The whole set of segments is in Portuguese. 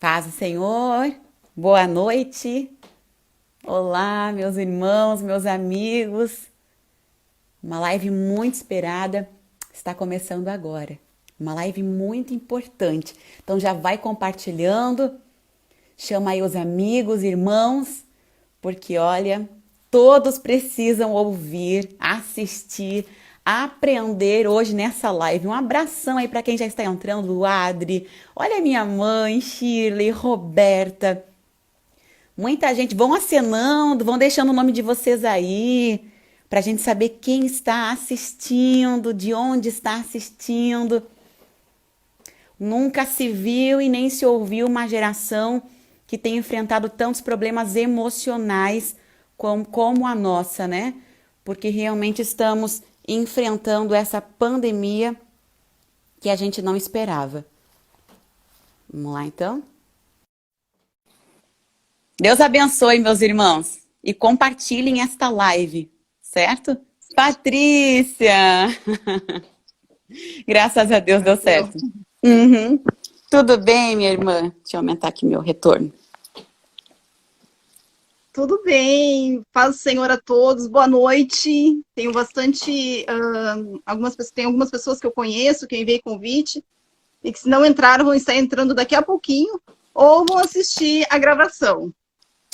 Paz do Senhor, boa noite. Olá, meus irmãos, meus amigos. Uma live muito esperada está começando agora. Uma live muito importante. Então já vai compartilhando, chama aí os amigos, irmãos, porque olha, todos precisam ouvir, assistir, aprender hoje nessa live. Um abração aí para quem já está entrando, o Adri. Olha minha mãe, Shirley, Roberta. Muita gente, vão acenando, vão deixando o nome de vocês aí, para a gente saber quem está assistindo, de onde está assistindo. Nunca se viu e nem se ouviu uma geração que tem enfrentado tantos problemas emocionais como a nossa, né? Porque realmente estamos enfrentando essa pandemia que a gente não esperava. Vamos lá, então? Deus abençoe, meus irmãos, e compartilhem esta live, certo? Patrícia! Graças a Deus deu Eu. certo. Uhum. Tudo bem, minha irmã? Deixa eu aumentar aqui meu retorno. Tudo bem, paz do Senhor a todos, boa noite. Tenho bastante, tem algumas pessoas que eu conheço, que enviei convite, e que se não entraram, vão estar entrando daqui a pouquinho, ou vão assistir a gravação.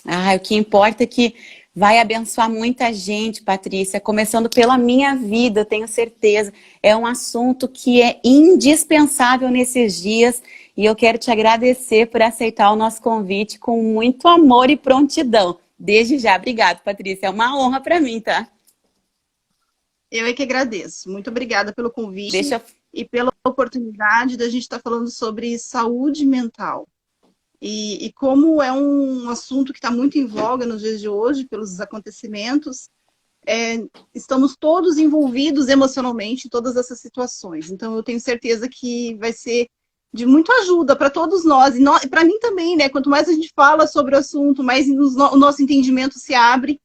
O que importa é que vai abençoar muita gente, Patrícia, começando pela minha vida, eu tenho certeza. É um assunto que é indispensável nesses dias e eu quero te agradecer por aceitar o nosso convite com muito amor e prontidão. Desde já, obrigado, Patrícia. É uma honra para mim, tá? Eu é que agradeço. Muito obrigada pelo convite Deixa eu... e pela oportunidade da gente estar falando sobre saúde mental. E como é um assunto que está muito em voga nos dias de hoje, pelos acontecimentos, estamos todos envolvidos emocionalmente em todas essas situações. Então, eu tenho certeza que vai ser de muita ajuda para todos nós, e para mim também, né? Quanto mais a gente fala sobre o assunto, mais o nosso entendimento se abre,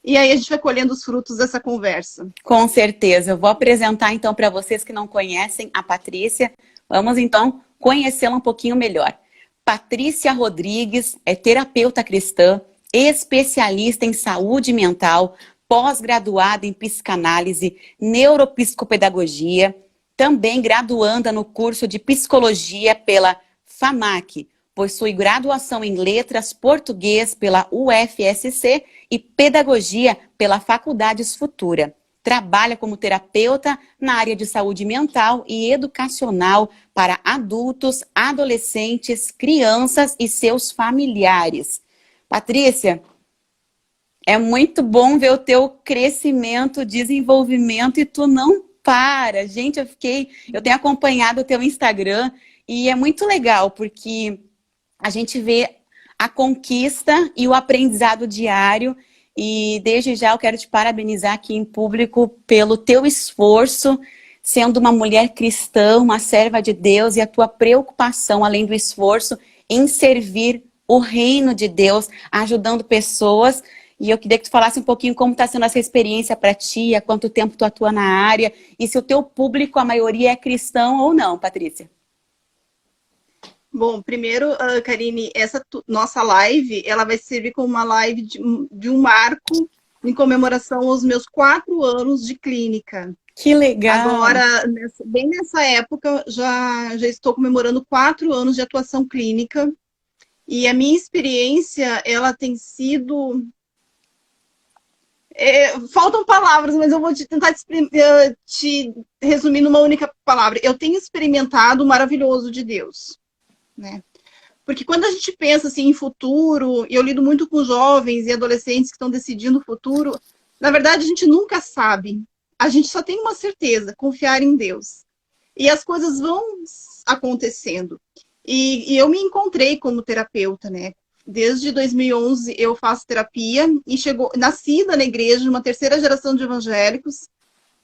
e aí a gente vai colhendo os frutos dessa conversa. Com certeza. Eu vou apresentar, então, para vocês que não conhecem a Patrícia. Vamos, então, conhecê-la um pouquinho melhor. Patrícia Rodrigues é terapeuta cristã, especialista em saúde mental, pós-graduada em psicanálise, neuropsicopedagogia, também graduanda no curso de psicologia pela FAMAC, possui graduação em letras português pela UFSC e pedagogia pela Faculdades Futura. Trabalha como terapeuta na área de saúde mental e educacional para adultos, adolescentes, crianças e seus familiares. Patrícia, é muito bom ver o teu crescimento, desenvolvimento e tu não para. Gente, eu tenho acompanhado o teu Instagram e é muito legal porque a gente vê a conquista e o aprendizado diário. E desde já eu quero te parabenizar aqui em público pelo teu esforço, sendo uma mulher cristã, uma serva de Deus, e a tua preocupação, além do esforço, em servir o reino de Deus, ajudando pessoas. E eu queria que tu falasse um pouquinho como está sendo essa experiência para ti, há quanto tempo tu atua na área, e se o teu público, a maioria, é cristão ou não, Patrícia? Bom, primeiro, Karine, essa nossa live, ela vai servir como uma live de um marco em comemoração aos meus 4 anos de clínica. Que legal! Agora, bem nessa época, já estou comemorando 4 anos de atuação clínica. E a minha experiência, ela tem sido... faltam palavras, mas eu vou tentar te resumir numa única palavra. Eu tenho experimentado o maravilhoso de Deus, né? Porque quando a gente pensa assim, em futuro, e eu lido muito com jovens e adolescentes que estão decidindo o futuro, na verdade a gente nunca sabe. A gente só tem uma certeza, confiar em Deus. E as coisas vão acontecendo. E eu me encontrei como terapeuta, né? Desde 2011 eu faço terapia e nascida na igreja, uma terceira geração de evangélicos,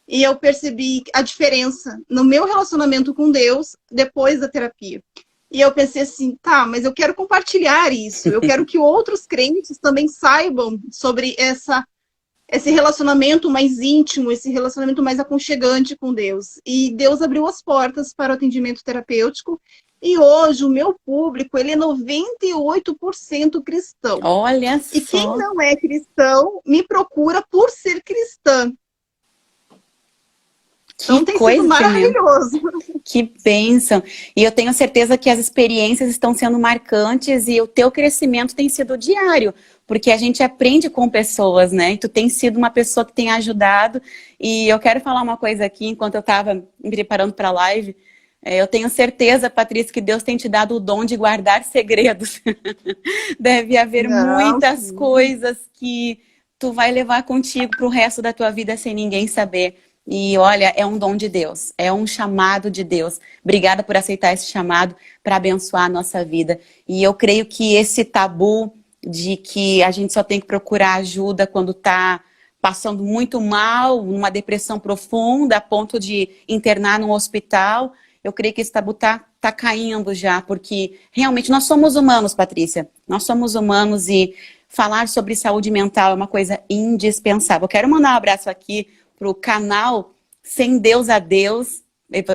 e eu percebi a diferença no meu relacionamento com Deus depois da terapia. E eu pensei assim, tá, mas eu quero compartilhar isso. Eu quero que outros crentes também saibam sobre esse relacionamento mais íntimo, esse relacionamento mais aconchegante com Deus. E Deus abriu as portas para o atendimento terapêutico. E hoje o meu público, ele é 98% cristão. Olha E quem só. não é cristão me procura por ser cristã. Que Então tem sido coisa tremenda. maravilhoso. Que bênção. E eu tenho certeza que as experiências estão sendo marcantes e o teu crescimento tem sido diário, porque a gente aprende com pessoas, né? E tu tem sido uma pessoa que tem ajudado. E eu quero falar uma coisa aqui, enquanto eu estava me preparando para a live. Eu tenho certeza, Patrícia, que Deus tem te dado o dom de guardar segredos. Deve haver Não, muitas sim. coisas que tu vai levar contigo para o resto da tua vida sem ninguém saber. E olha, é um dom de Deus, é um chamado de Deus. Obrigada por aceitar esse chamado para abençoar a nossa vida. E eu creio que esse tabu de que a gente só tem que procurar ajuda quando está passando muito mal, numa depressão profunda, a ponto de internar num hospital, eu creio que esse tabu tá caindo já, porque realmente nós somos humanos, Patrícia. Nós somos humanos e falar sobre saúde mental é uma coisa indispensável. Eu quero mandar um abraço aqui para o canal Sem Deus a Deus,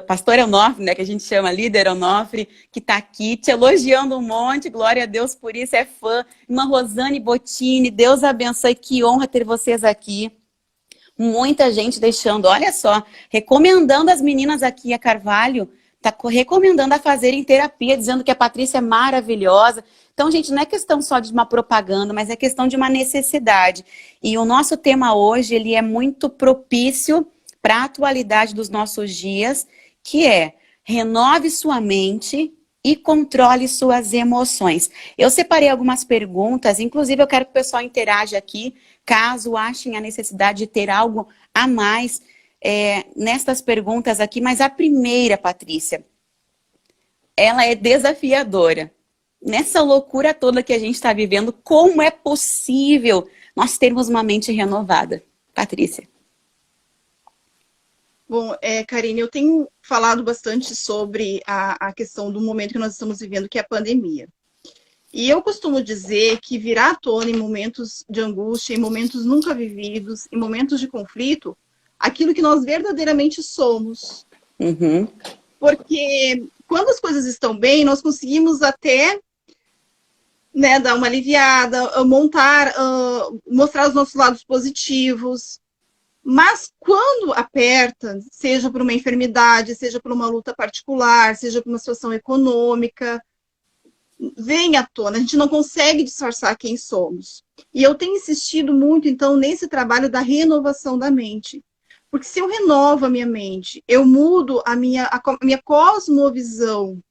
pastor Onofre, né, que a gente chama líder Onofre, que está aqui te elogiando um monte, glória a Deus por isso, é fã. Irmã Rosane Bottini, Deus abençoe, que honra ter vocês aqui. Muita gente deixando, olha só, recomendando as meninas aqui, a Carvalho, tá recomendando a fazerem terapia, dizendo que a Patrícia é maravilhosa. Então, gente, não é questão só de uma propaganda, mas é questão de uma necessidade. E o nosso tema hoje, ele é muito propício para a atualidade dos nossos dias, que é renove sua mente e controle suas emoções. Eu separei algumas perguntas, inclusive eu quero que o pessoal interaja aqui, caso achem a necessidade de ter algo a mais nestas perguntas aqui. Mas a primeira, Patrícia, ela é desafiadora. Nessa loucura toda que a gente está vivendo, como é possível nós termos uma mente renovada? Patrícia. Bom, Karine, eu tenho falado bastante sobre a questão do momento que nós estamos vivendo, que é a pandemia. E eu costumo dizer que virar à tona em momentos de angústia, em momentos nunca vividos, em momentos de conflito, aquilo que nós verdadeiramente somos. Uhum. Porque quando as coisas estão bem, nós conseguimos até, né, dar uma aliviada, mostrar os nossos lados positivos. Mas quando aperta, seja por uma enfermidade, seja por uma luta particular, seja por uma situação econômica, vem à tona, a gente não consegue disfarçar quem somos. E eu tenho insistido muito, então, nesse trabalho da renovação da mente. Porque se eu renovo a minha mente, eu mudo a minha cosmovisão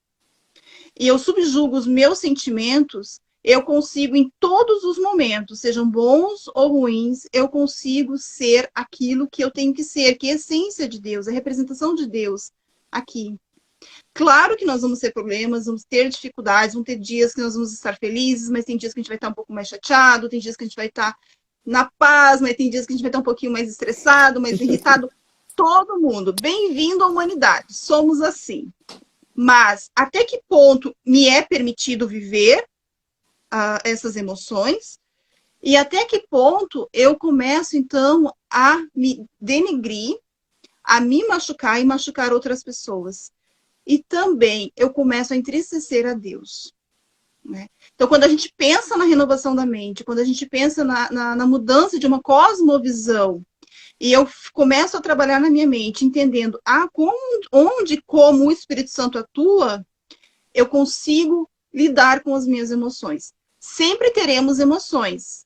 e eu subjugo os meus sentimentos, eu consigo, em todos os momentos, sejam bons ou ruins, eu consigo ser aquilo que eu tenho que ser, que é a essência de Deus, a representação de Deus aqui. Claro que nós vamos ter problemas, vamos ter dificuldades, vão ter dias que nós vamos estar felizes, mas tem dias que a gente vai estar um pouco mais chateado, tem dias que a gente vai estar na paz, mas tem dias que a gente vai estar um pouquinho mais estressado, mais irritado. Todo mundo, bem-vindo à humanidade, somos assim. Mas até que ponto me é permitido viver essas emoções? E até que ponto eu começo, então, a me denegrir, a me machucar e machucar outras pessoas? E também eu começo a entristecer a Deus. Né? Então, quando a gente pensa na renovação da mente, quando a gente pensa na mudança de uma cosmovisão, e eu começo a trabalhar na minha mente, entendendo como o Espírito Santo atua, eu consigo lidar com as minhas emoções. Sempre teremos emoções,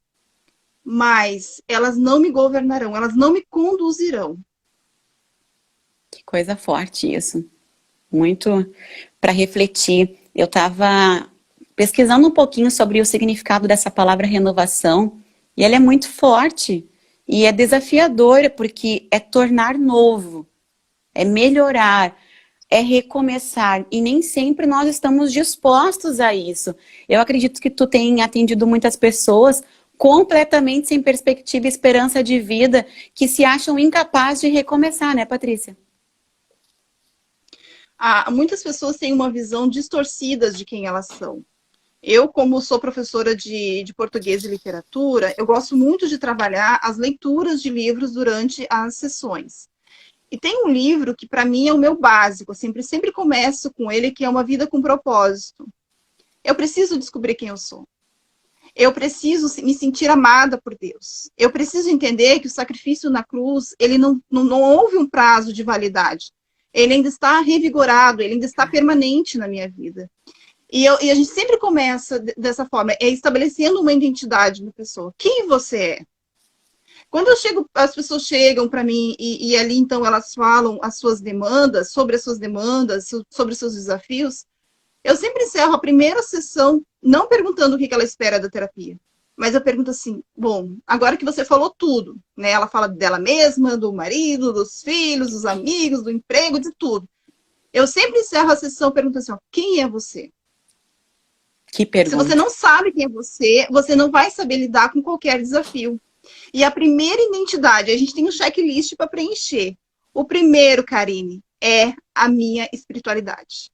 mas elas não me governarão, elas não me conduzirão. Que coisa forte isso. Muito para refletir. Eu estava pesquisando um pouquinho sobre o significado dessa palavra renovação, e ela é muito forte e é desafiadora, porque é tornar novo, é melhorar, é recomeçar, e nem sempre nós estamos dispostos a isso. Eu acredito que tu tem atendido muitas pessoas completamente sem perspectiva e esperança de vida, que se acham incapazes de recomeçar, né, Patrícia? Muitas pessoas têm uma visão distorcida de quem elas são. Eu, como sou professora de português e literatura, eu gosto muito de trabalhar as leituras de livros durante as sessões. E tem um livro que para mim é o meu básico, eu sempre começo com ele, que é Uma Vida com Propósito. Eu preciso descobrir quem eu sou. Eu preciso me sentir amada por Deus. Eu preciso entender que o sacrifício na cruz, ele não houve um prazo de validade. Ele ainda está revigorado, ele ainda está permanente na minha vida. E a gente sempre começa dessa forma, estabelecendo uma identidade na pessoa. Quem você é? Quando as pessoas chegam para mim e ali então elas falam as suas demandas, sobre os seus desafios, eu sempre encerro a primeira sessão não perguntando o que ela espera da terapia, mas eu pergunto assim, bom, agora que você falou tudo, né? Ela fala dela mesma, do marido, dos filhos, dos amigos, do emprego, de tudo. Eu sempre encerro a sessão perguntando assim, ó, quem é você? Que pergunta. Se você não sabe quem é você não vai saber lidar com qualquer desafio. E a primeira identidade, a gente tem um checklist para preencher. O primeiro, Karine, é a minha espiritualidade.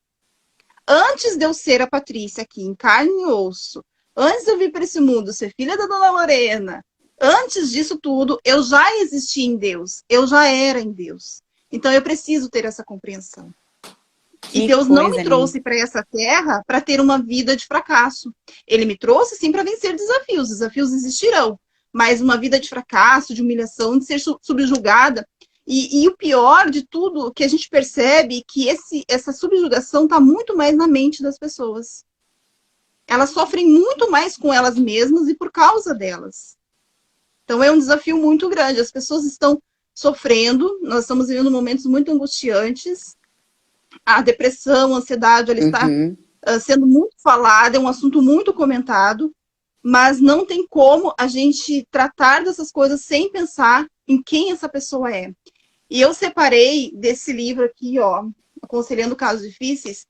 Antes de eu ser a Patrícia aqui, em carne e osso, antes de eu vir para esse mundo, ser filha da Dona Lorena, antes disso tudo, eu já existia em Deus. Eu já era em Deus. Então, eu preciso ter essa compreensão. E Deus não me trouxe para essa terra para ter uma vida de fracasso. Ele me trouxe, sim, para vencer desafios. Desafios existirão. Mas uma vida de fracasso, de humilhação, de ser subjugada. E o pior de tudo, que a gente percebe que essa subjugação está muito mais na mente das pessoas. Elas sofrem muito mais com elas mesmas e por causa delas. Então é um desafio muito grande. As pessoas estão sofrendo, nós estamos vivendo momentos muito angustiantes. A depressão, a ansiedade, ela está sendo muito falada, é um assunto muito comentado, mas não tem como a gente tratar dessas coisas sem pensar em quem essa pessoa é. E eu separei desse livro aqui, ó, Aconselhando Casos Difíceis,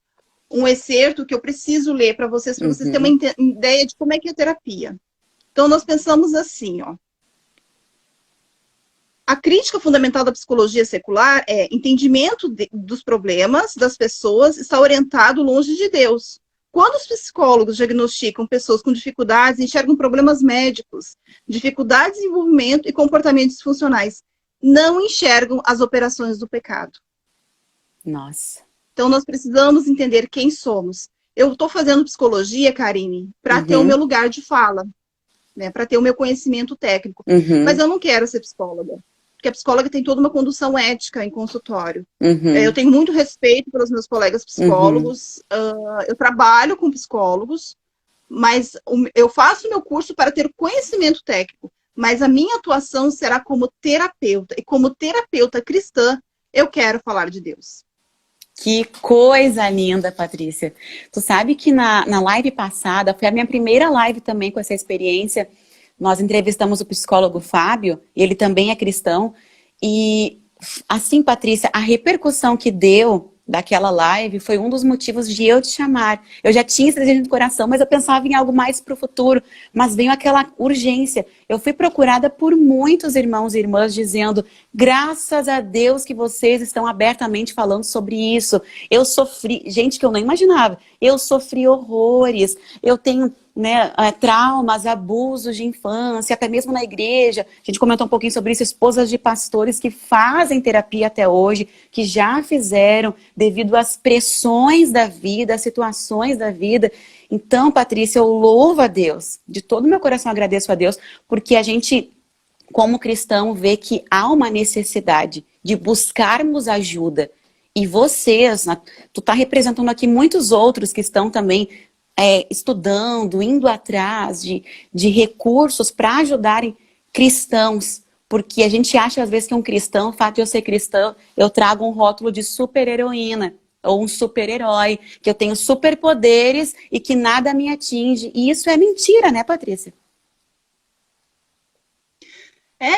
um excerto que eu preciso ler para vocês terem uma ideia de como é que é a terapia. Então, nós pensamos assim, ó. A crítica fundamental da psicologia secular é entendimento dos problemas das pessoas está orientado longe de Deus. Quando os psicólogos diagnosticam pessoas com dificuldades, enxergam problemas médicos, dificuldades de desenvolvimento e comportamentos disfuncionais, não enxergam as operações do pecado. Nossa. Então, nós precisamos entender quem somos. Eu estou fazendo psicologia, Karine, para ter o meu lugar de fala, né, para ter o meu conhecimento técnico. Mas eu não quero ser psicóloga. Porque a psicóloga tem toda uma condução ética em consultório. Eu tenho muito respeito pelos meus colegas psicólogos. Eu trabalho com psicólogos, mas eu faço o meu curso para ter conhecimento técnico. Mas a minha atuação será como terapeuta. E como terapeuta cristã, eu quero falar de Deus. Que coisa linda, Patrícia. Tu sabe que na live passada, foi a minha primeira live também com essa experiência. Nós entrevistamos o psicólogo Fábio, ele também é cristão, e assim, Patrícia, a repercussão que deu daquela live foi um dos motivos de eu te chamar. Eu já tinha esse desejo no coração, mas eu pensava em algo mais para o futuro, mas veio aquela urgência. Eu fui procurada por muitos irmãos e irmãs dizendo, graças a Deus que vocês estão abertamente falando sobre isso. Eu sofri, gente que eu não imaginava, eu sofri horrores, eu tenho traumas, abusos de infância, até mesmo na igreja. A gente comentou um pouquinho sobre isso, esposas de pastores que fazem terapia até hoje, que já fizeram devido às pressões da vida, às situações da vida. Então, Patrícia, eu louvo a Deus, de todo o meu coração agradeço a Deus, porque a gente, como cristão, vê que há uma necessidade de buscarmos ajuda. E vocês, tu tá representando aqui muitos outros que estão também estudando, indo atrás de recursos para ajudarem cristãos, porque a gente acha às vezes que um cristão, o fato de eu ser cristão, eu trago um rótulo de super-heroína, ou um super-herói, que eu tenho superpoderes e que nada me atinge, e isso é mentira, né, Patrícia?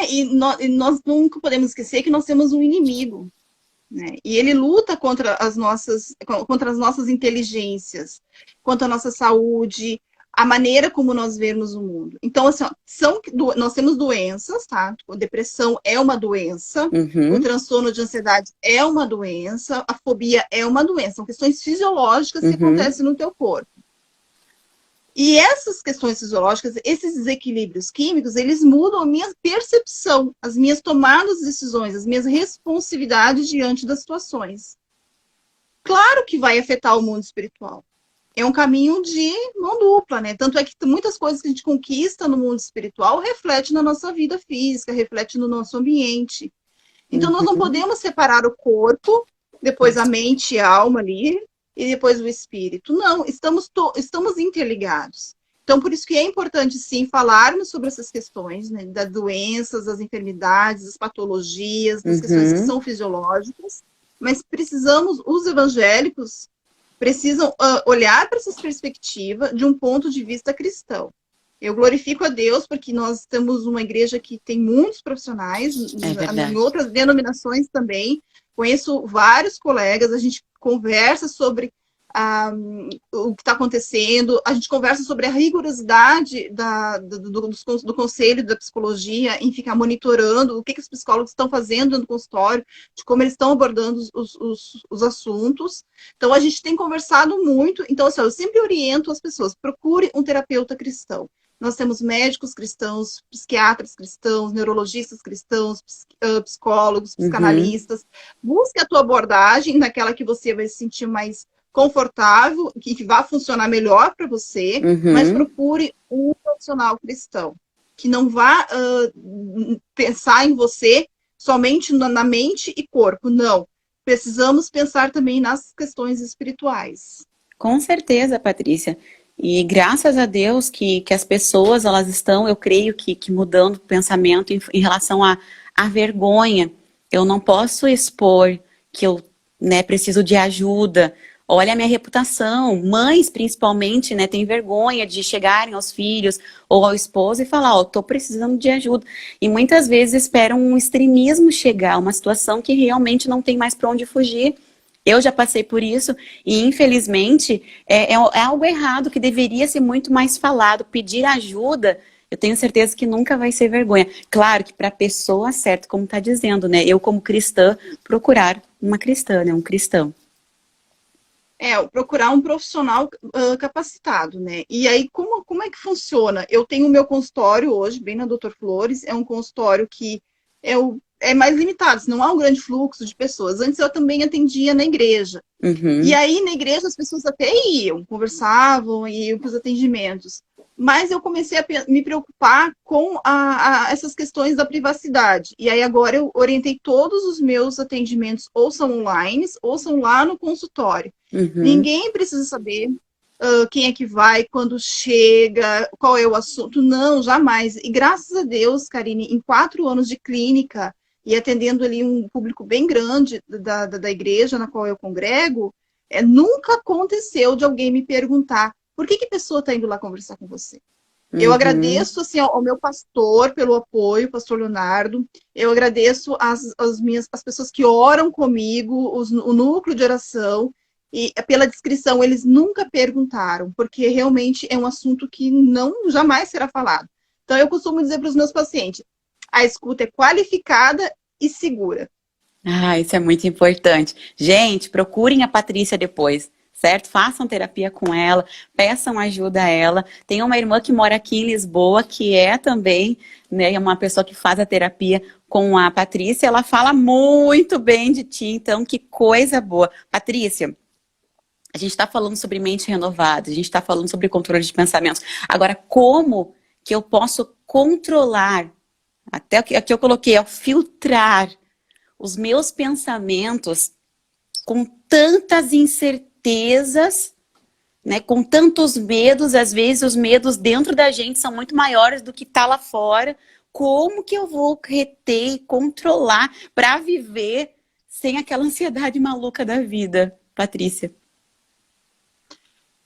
E nós nunca podemos esquecer que nós temos um inimigo, né? E ele luta contra as nossas inteligências, contra a nossa saúde, a maneira como nós vemos o mundo. Então, assim, nós temos doenças, tá? A depressão é uma doença, o transtorno de ansiedade é uma doença, a fobia é uma doença. São questões fisiológicas que acontecem no teu corpo. E essas questões fisiológicas, esses desequilíbrios químicos, eles mudam a minha percepção, as minhas tomadas de decisões, as minhas responsividades diante das situações. Claro que vai afetar o mundo espiritual. É um caminho de mão dupla, né? Tanto é que muitas coisas que a gente conquista no mundo espiritual reflete na nossa vida física, reflete no nosso ambiente. Então, nós não podemos separar o corpo, depois a mente e a alma ali, e depois o espírito. Não, estamos interligados. Então, por isso que é importante, sim, falarmos sobre essas questões, né, das doenças, das enfermidades, das patologias, das questões que são fisiológicas, mas precisamos, os evangélicos precisam olhar para essa perspectiva de um ponto de vista cristão. Eu glorifico a Deus porque nós temos uma igreja que tem muitos profissionais, em outras denominações também. Conheço vários colegas, a gente conversa sobre o que está acontecendo, a gente conversa sobre a rigorosidade do conselho da psicologia em ficar monitorando o que os psicólogos estão fazendo no consultório, de como eles estão abordando os assuntos. Então, a gente tem conversado muito. Então, assim, eu sempre oriento as pessoas, procure um terapeuta cristão. Nós temos médicos cristãos, psiquiatras cristãos, neurologistas cristãos, psicólogos, psicanalistas. Busque a tua abordagem naquela que você vai se sentir mais confortável, que vai funcionar melhor para você, mas procure um profissional cristão, que não vá pensar em você somente na mente e corpo. Não. Precisamos pensar também nas questões espirituais. Com certeza, Patrícia. E graças a Deus que as pessoas, elas estão, eu creio que mudando o pensamento em relação à vergonha. Eu não posso expor que eu, né, preciso de ajuda. Olha a minha reputação. Mães, principalmente, né, têm vergonha de chegarem aos filhos ou ao esposo e falar, tô precisando de ajuda. E muitas vezes esperam um extremismo chegar, uma situação que realmente não tem mais para onde fugir. Eu já passei por isso e, infelizmente, é algo errado que deveria ser muito mais falado. Pedir ajuda, eu tenho certeza que nunca vai ser vergonha. Claro que para a pessoa certa, como está dizendo, né? Eu, como cristã, procurar uma cristã, né? Um cristão. Procurar um profissional capacitado, né? E aí, como é que funciona? Eu tenho o meu consultório hoje, bem na Doutor Flores, é um consultório que é mais limitado, não há um grande fluxo de pessoas. Antes eu também atendia na igreja. E aí, na igreja, as pessoas até iam, conversavam, iam para os atendimentos. Mas eu comecei a me preocupar com essas questões da privacidade. E aí, agora, eu orientei todos os meus atendimentos, ou são online, ou são lá no consultório. Ninguém precisa saber quem é que vai, quando chega, qual é o assunto. Não, jamais. E graças a Deus, Karine, em 4 anos de clínica, e atendendo ali um público bem grande da igreja na qual eu congrego, nunca aconteceu de alguém me perguntar por que a pessoa está indo lá conversar com você. Eu agradeço assim, ao meu pastor pelo apoio, pastor Leonardo. Eu agradeço as pessoas que oram comigo, o núcleo de oração. E pela descrição, eles nunca perguntaram, porque realmente é um assunto que jamais será falado. Então, eu costumo dizer para os meus pacientes, a escuta é qualificada e segura. Isso é muito importante. Gente, procurem a Patrícia depois, certo? Façam terapia com ela, peçam ajuda a ela. Tem uma irmã que mora aqui em Lisboa, que é também, né, uma pessoa que faz a terapia com a Patrícia. Ela fala muito bem de ti, então que coisa boa. Patrícia, a gente está falando sobre mente renovada, a gente está falando sobre controle de pensamentos. Agora, como que eu posso controlar, até aqui eu coloquei, filtrar os meus pensamentos com tantas incertezas, né, com tantos medos, às vezes os medos dentro da gente são muito maiores do que está lá fora. Como que eu vou reter e controlar para viver sem aquela ansiedade maluca da vida, Patrícia?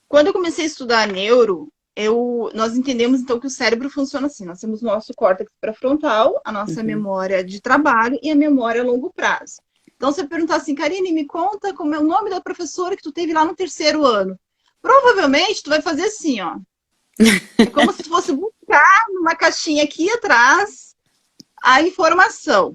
Quando eu comecei a estudar neuro, nós entendemos então que o cérebro funciona assim. Nós temos o nosso córtex pré-frontal, a nossa memória de trabalho e a memória a longo prazo. Então, você perguntar assim, Karine, me conta como é o nome da professora que tu teve lá no 3º ano. Provavelmente, tu vai fazer assim, ó. É como se tu fosse buscar numa caixinha aqui atrás a informação.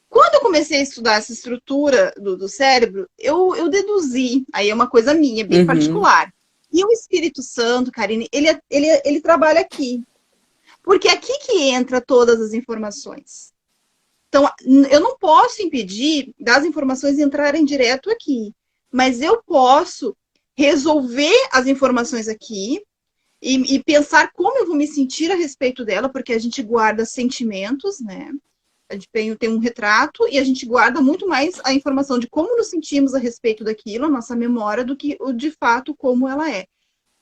Quando eu comecei a estudar essa estrutura do cérebro, eu deduzi, aí é uma coisa minha, bem particular. E o Espírito Santo, Karine, ele trabalha aqui. Porque é aqui que entra todas as informações. Então, eu não posso impedir das informações entrarem direto aqui, mas eu posso resolver as informações aqui e pensar como eu vou me sentir a respeito dela, porque a gente guarda sentimentos, né? A gente tem um retrato e a gente guarda muito mais a informação de como nos sentimos a respeito daquilo, a nossa memória, do que o de fato como ela é.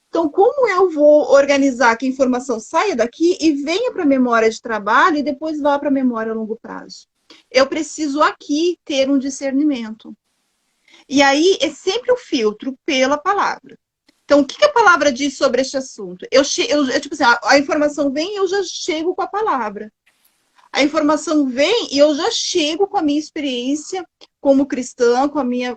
Então, como eu vou organizar que a informação saia daqui e venha para a memória de trabalho e depois vá para a memória a longo prazo? Eu preciso aqui ter um discernimento. E aí é sempre o filtro pela palavra. Então, o que a palavra diz sobre este assunto? Tipo assim, a informação vem e eu já chego com a palavra. A informação vem e eu já chego com a minha experiência como cristã, com a minha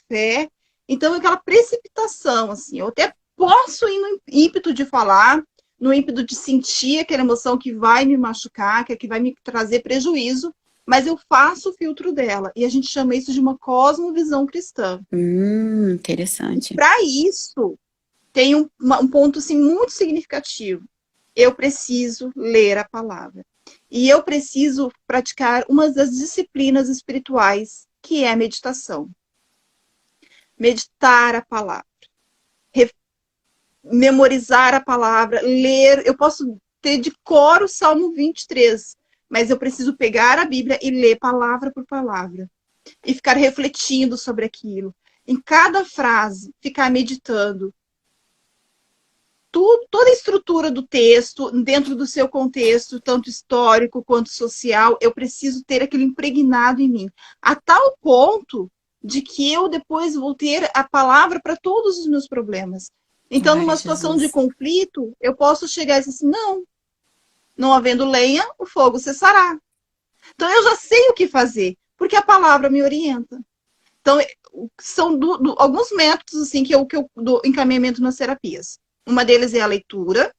fé. Então, aquela precipitação, assim, eu até posso ir no ímpeto de falar, no ímpeto de sentir aquela emoção que vai me machucar, que vai me trazer prejuízo, mas eu faço o filtro dela. E a gente chama isso de uma cosmovisão cristã. Interessante. Para isso, tem um ponto assim, muito significativo. Eu preciso ler a palavra. E eu preciso praticar uma das disciplinas espirituais, que é a meditação. Meditar a palavra. Memorizar a palavra, ler. Eu posso ter de cor o Salmo 23, mas eu preciso pegar a Bíblia e ler palavra por palavra. E ficar refletindo sobre aquilo. Em cada frase, ficar meditando. Toda a estrutura do texto, dentro do seu contexto, tanto histórico quanto social, eu preciso ter aquilo impregnado em mim. A tal ponto de que eu depois vou ter a palavra para todos os meus problemas. Então, numa situação de conflito, eu posso chegar e dizer assim, não havendo lenha, o fogo cessará. Então, eu já sei o que fazer, porque a palavra me orienta. Então, são alguns métodos assim, que eu dou encaminhamento nas terapias. Uma deles é a leitura,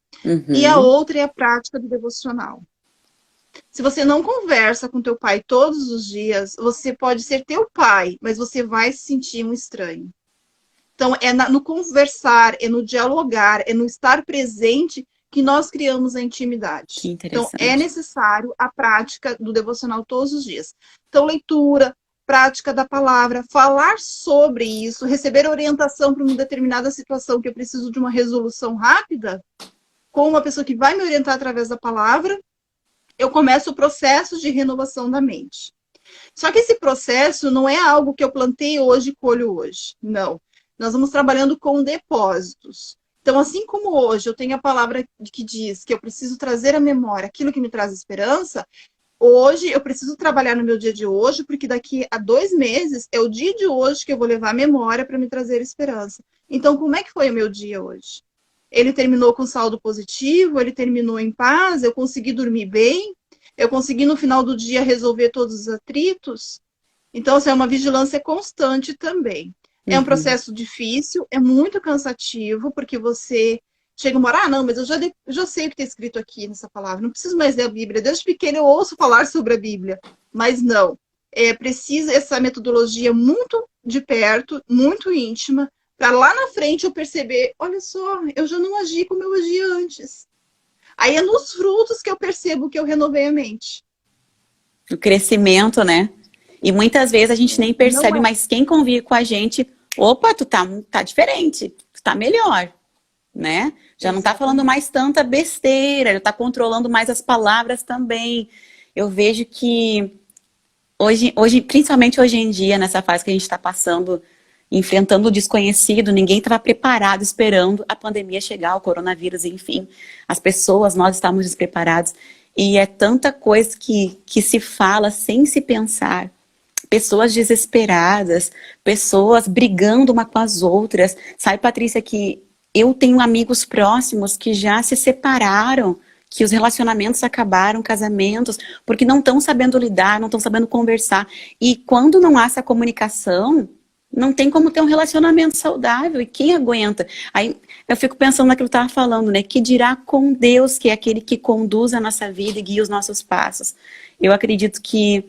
e a outra é a prática do devocional. Se você não conversa com teu pai todos os dias, você pode ser teu pai, mas você vai se sentir um estranho. Então, é no conversar, é no dialogar, é no estar presente que nós criamos a intimidade. Que interessante. Então, é necessário a prática do devocional todos os dias. Então, leitura, prática da palavra, falar sobre isso, receber orientação para uma determinada situação que eu preciso de uma resolução rápida, com uma pessoa que vai me orientar através da palavra, eu começo o processo de renovação da mente. Só que esse processo não é algo que eu plantei hoje e colho hoje. Não. Nós vamos trabalhando com depósitos. Então, assim como hoje eu tenho a palavra que diz que eu preciso trazer à memória aquilo que me traz esperança, hoje eu preciso trabalhar no meu dia de hoje, porque daqui a 2 meses é o dia de hoje que eu vou levar a memória para me trazer esperança. Então, como é que foi o meu dia hoje? Ele terminou com saldo positivo, ele terminou em paz, eu consegui dormir bem, eu consegui no final do dia resolver todos os atritos. Então, assim, é uma vigilância constante também. É um processo difícil, é muito cansativo, porque você chega uma hora, não, mas eu já sei o que está escrito aqui nessa palavra, não preciso mais ler a Bíblia. Desde pequeno eu ouço falar sobre a Bíblia, mas não. É preciso essa metodologia muito de perto, muito íntima, para lá na frente eu perceber, olha só, eu já não agi como eu agia antes. Aí é nos frutos que eu percebo que eu renovei a mente. O crescimento, né? E muitas vezes a gente nem percebe, mas quem convive com a gente, opa, tu tá diferente, tu tá melhor, né? Já não tá falando mais tanta besteira, já tá controlando mais as palavras também. Eu vejo que hoje, principalmente hoje em dia, nessa fase que a gente tá passando, enfrentando o desconhecido, ninguém estava preparado, esperando a pandemia chegar, o coronavírus, enfim. As pessoas, nós estávamos despreparados. E é tanta coisa que se fala sem se pensar. Pessoas desesperadas, pessoas brigando uma com as outras. Sabe, Patrícia, que eu tenho amigos próximos que já se separaram, que os relacionamentos acabaram, casamentos, porque não estão sabendo lidar, não estão sabendo conversar. E quando não há essa comunicação, não tem como ter um relacionamento saudável. E quem aguenta? Aí eu fico pensando naquilo que eu estava falando, né? Que dirá com Deus, que é aquele que conduz a nossa vida e guia os nossos passos. Eu acredito que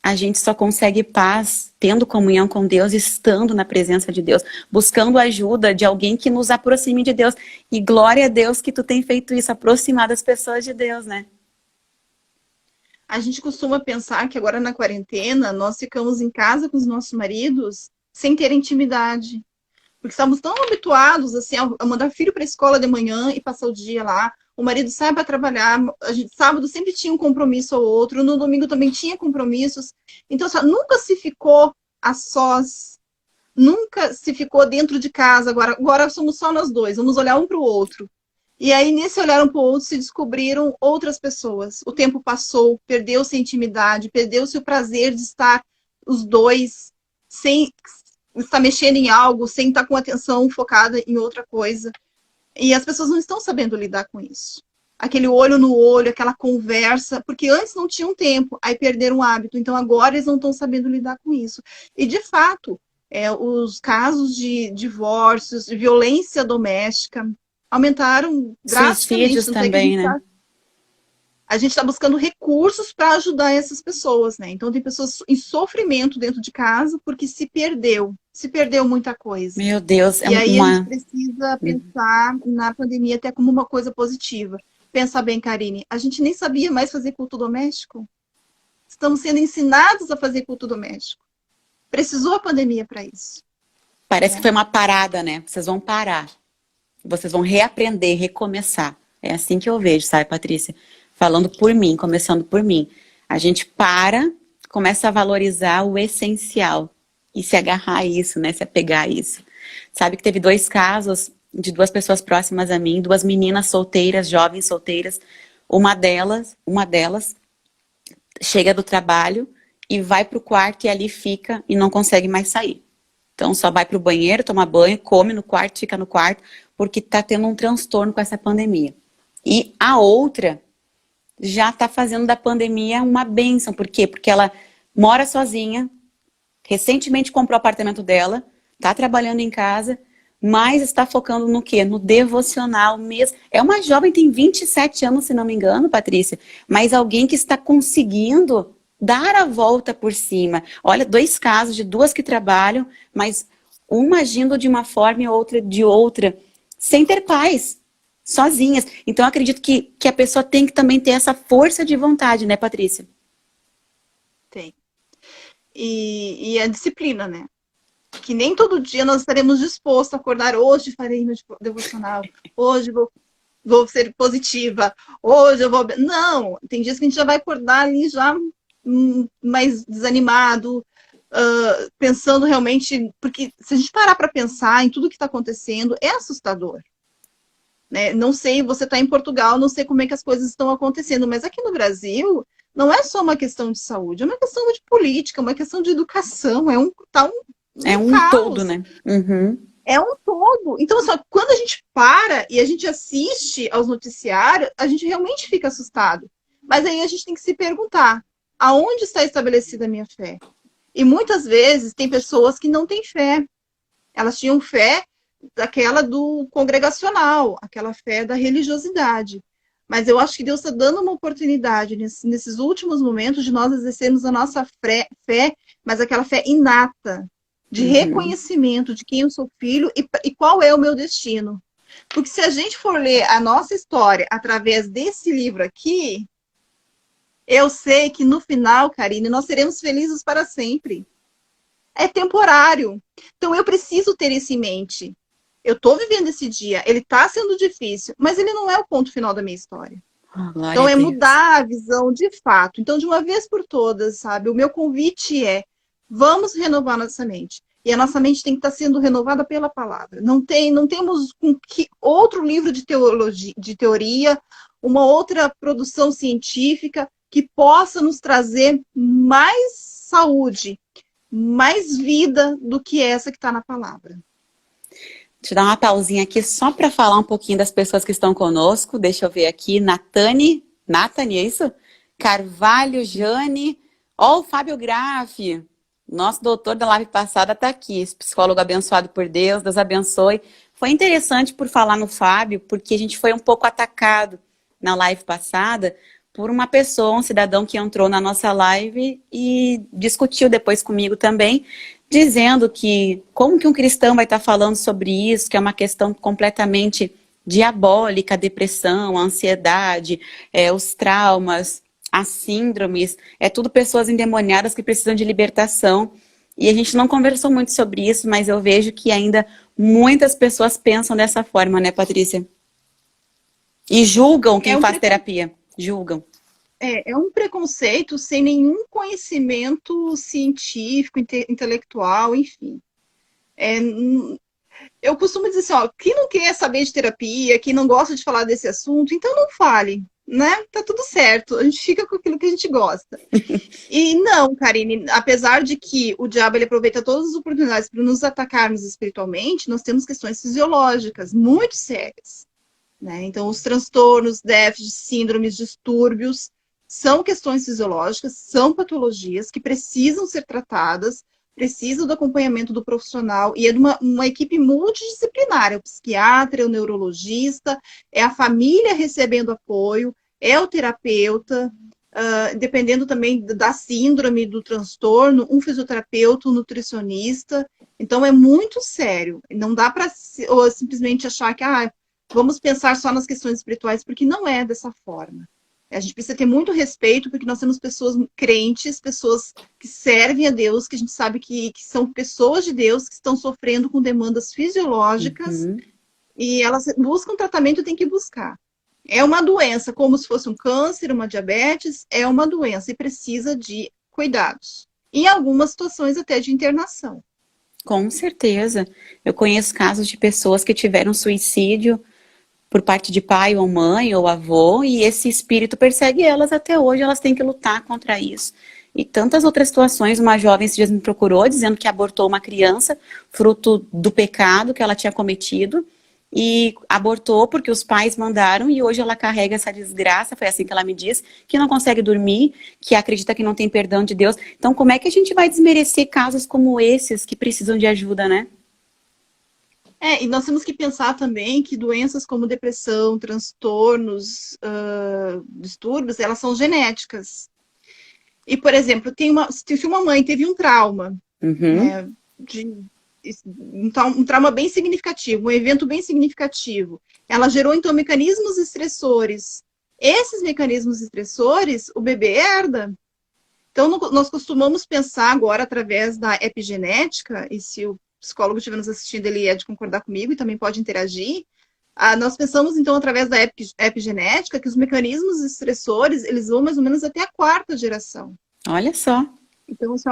a gente só consegue paz tendo comunhão com Deus, estando na presença de Deus, buscando ajuda de alguém que nos aproxime de Deus. E glória a Deus que tu tem feito isso, aproximar das pessoas de Deus, né? A gente costuma pensar que agora na quarentena nós ficamos em casa com os nossos maridos sem ter intimidade. Porque estamos tão habituados assim, a mandar filho para a escola de manhã e passar o dia lá. O marido sai para trabalhar. A gente, sábado sempre tinha um compromisso ou outro. No domingo também tinha compromissos. Então, só, nunca se ficou a sós. Nunca se ficou dentro de casa. Agora somos só nós dois. Vamos olhar um para o outro. E aí, nesse olhar um para o outro, se descobriram outras pessoas. O tempo passou, perdeu-se a intimidade, perdeu-se o prazer de estar os dois sem estar mexendo em algo, sem estar com atenção focada em outra coisa. E as pessoas não estão sabendo lidar com isso. Aquele olho no olho, aquela conversa, porque antes não tinham tempo, aí perderam o hábito. Então agora eles não estão sabendo lidar com isso. E de fato, os casos de divórcios, de violência doméstica, aumentaram drasticamente. Suicídios também, né? A gente está buscando recursos para ajudar essas pessoas, né? Então tem pessoas em sofrimento dentro de casa porque se perdeu muita coisa. Meu Deus, E aí a gente precisa pensar na pandemia até como uma coisa positiva. Pensa bem, Karine, a gente nem sabia mais fazer culto doméstico. Estamos sendo ensinados a fazer culto doméstico. Precisou a pandemia para isso. Parece que foi uma parada, né? Vocês vão parar. Vocês vão reaprender, recomeçar. É assim que eu vejo, sabe, Patrícia? Falando por mim, começando por mim. A gente começa a valorizar o essencial. E se agarrar a isso, né? Se apegar a isso. Sabe que teve 2 casos de 2 pessoas próximas a mim, 2 meninas solteiras, jovens solteiras. Uma delas chega do trabalho e vai pro quarto e ali fica e não consegue mais sair. Então só vai pro banheiro, toma banho, come no quarto, fica no quarto, porque tá tendo um transtorno com essa pandemia. E a outra já tá fazendo da pandemia uma bênção. Por quê? Porque ela mora sozinha, recentemente comprou o apartamento dela, tá trabalhando em casa, mas está focando no quê? No devocional mesmo. É uma jovem, tem 27 anos, se não me engano, Patrícia, mas alguém que está conseguindo dar a volta por cima. Olha, 2 casos de 2 que trabalham, mas uma agindo de uma forma e outra de outra, sem ter paz, sozinhas. Então, eu acredito que a pessoa tem que também ter essa força de vontade, né, Patrícia? Tem. E a disciplina, né? Que nem todo dia nós estaremos dispostos a acordar. Hoje farei meu devocional. Hoje vou ser positiva. Hoje eu vou... Não, tem dias que a gente já vai acordar ali já mais desanimado, pensando realmente... Porque se a gente parar para pensar em tudo que está acontecendo, é assustador. Né? Não sei, você está em Portugal, não sei como é que as coisas estão acontecendo, mas aqui no Brasil... Não é só uma questão de saúde, é uma questão de política, uma questão de educação, é um caos. Todo, né? Uhum. É um todo. Então, só quando a gente para e a gente assiste aos noticiários, a gente realmente fica assustado. Mas aí a gente tem que se perguntar, aonde está estabelecida a minha fé? E muitas vezes tem pessoas que não têm fé. Elas tinham fé daquela do congregacional, aquela fé da religiosidade. Mas eu acho que Deus está dando uma oportunidade nesses últimos momentos de nós exercermos a nossa fé, mas aquela fé inata, de reconhecimento de quem eu sou filho e qual é o meu destino. Porque se a gente for ler a nossa história através desse livro aqui, eu sei que no final, Karine, nós seremos felizes para sempre. É temporário. Então eu preciso ter isso em mente. Eu estou vivendo esse dia, ele está sendo difícil, mas ele não é o ponto final da minha história. Então é mudar a visão de fato. Então, de uma vez por todas, sabe? O meu convite é, vamos renovar nossa mente. E a nossa mente tem que estar sendo renovada pela palavra. Não temos outro livro de teoria, uma outra produção científica que possa nos trazer mais saúde, mais vida do que essa que está na palavra. Deixa eu dar uma pausinha aqui só para falar um pouquinho das pessoas que estão conosco. Deixa eu ver aqui. Nathane, é isso? Carvalho, Jane. Ó, o Fábio Graff. Nosso doutor da live passada está aqui. Esse psicólogo abençoado por Deus. Deus abençoe. Foi interessante por falar no Fábio, porque a gente foi um pouco atacado na live passada, por uma pessoa, um cidadão que entrou na nossa live e discutiu depois comigo também, dizendo que como que um cristão vai estar falando sobre isso, que é uma questão completamente diabólica, a depressão, a ansiedade, os traumas, as síndromes, é tudo pessoas endemoniadas que precisam de libertação. E a gente não conversou muito sobre isso, mas eu vejo que ainda muitas pessoas pensam dessa forma, né, Patrícia? E julgam quem faz terapia. Julgam. É um preconceito sem nenhum conhecimento científico, intelectual, enfim. Eu costumo dizer assim, ó, quem não quer saber de terapia, quem não gosta de falar desse assunto, então não fale, né? Tá tudo certo, a gente fica com aquilo que a gente gosta. E não, Karine, apesar de que o diabo ele aproveita todas as oportunidades para nos atacarmos espiritualmente, nós temos questões fisiológicas muito sérias, né? Então, os transtornos, déficits, síndromes, distúrbios, são questões fisiológicas, são patologias que precisam ser tratadas, precisam do acompanhamento do profissional, e é de uma equipe multidisciplinar, é o psiquiatra, é o neurologista, é a família recebendo apoio, é o terapeuta, dependendo também da síndrome, do transtorno, um fisioterapeuta, um nutricionista. Então, é muito sério. Não dá para simplesmente achar que vamos pensar só nas questões espirituais, porque não é dessa forma. A gente precisa ter muito respeito, porque nós temos pessoas crentes, pessoas que servem a Deus, que a gente sabe que são pessoas de Deus, que estão sofrendo com demandas fisiológicas, e elas buscam tratamento, tem que buscar. É uma doença, como se fosse um câncer, uma diabetes, é uma doença e precisa de cuidados. Em algumas situações até de internação. Com certeza. Eu conheço casos de pessoas que tiveram suicídio por parte de pai ou mãe ou avô, e esse espírito persegue elas até hoje, elas têm que lutar contra isso. E tantas outras situações, uma jovem esses dias me procurou dizendo que abortou uma criança, fruto do pecado que ela tinha cometido, e abortou porque os pais mandaram, e hoje ela carrega essa desgraça, foi assim que ela me disse, que não consegue dormir, que acredita que não tem perdão de Deus. Então como é que a gente vai desmerecer casos como esses que precisam de ajuda, né? E nós temos que pensar também que doenças como depressão, transtornos, distúrbios, elas são genéticas. E, por exemplo, se uma mãe teve um trauma, né, um trauma bem significativo, um evento bem significativo, ela gerou, então, mecanismos estressores. Esses mecanismos estressores, o bebê herda. Então, nós costumamos pensar agora, através da epigenética, e se o psicólogo estiver nos assistindo, ele é de concordar comigo e também pode interagir. Nós pensamos, então, através da epigenética, que os mecanismos estressores, eles vão mais ou menos até a 4ª geração. Olha só. Então, assim,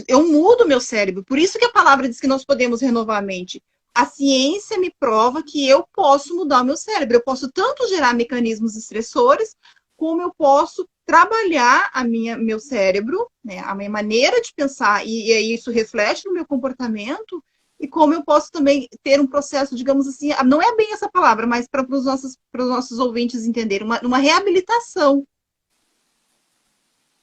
eu mudo meu cérebro. Por isso que a palavra diz que nós podemos renovar a mente. A ciência me prova que eu posso mudar o meu cérebro. Eu posso tanto gerar mecanismos estressores, como eu posso trabalhar meu cérebro, né, a minha maneira de pensar, e aí isso reflete no meu comportamento, e como eu posso também ter um processo, digamos assim, não é bem essa palavra, mas para os nossos ouvintes entenderem, uma reabilitação.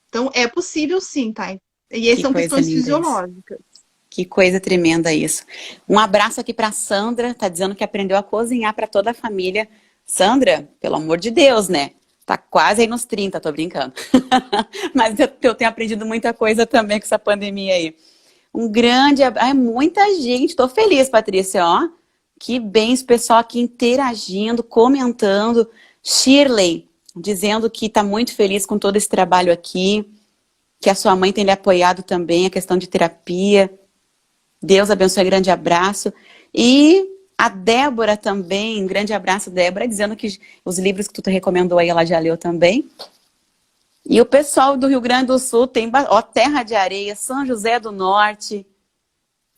Então, é possível sim, tá? E essas são questões fisiológicas. Que coisa tremenda isso. Um abraço aqui para Sandra, tá dizendo que aprendeu a cozinhar para toda a família. Sandra, pelo amor de Deus, né? Tá quase aí nos 30, tô brincando. Mas eu tenho aprendido muita coisa também com essa pandemia aí. Um grande abraço. Muita gente. Tô feliz, Patrícia, ó. Que bem esse pessoal aqui interagindo, comentando. Shirley, dizendo que tá muito feliz com todo esse trabalho aqui. Que a sua mãe tem lhe apoiado também, a questão de terapia. Deus abençoe, grande abraço. E a Débora também, um grande abraço, Débora, dizendo que os livros que tu recomendou aí, ela já leu também. E o pessoal do Rio Grande do Sul tem, ó, Terra de Areia, São José do Norte,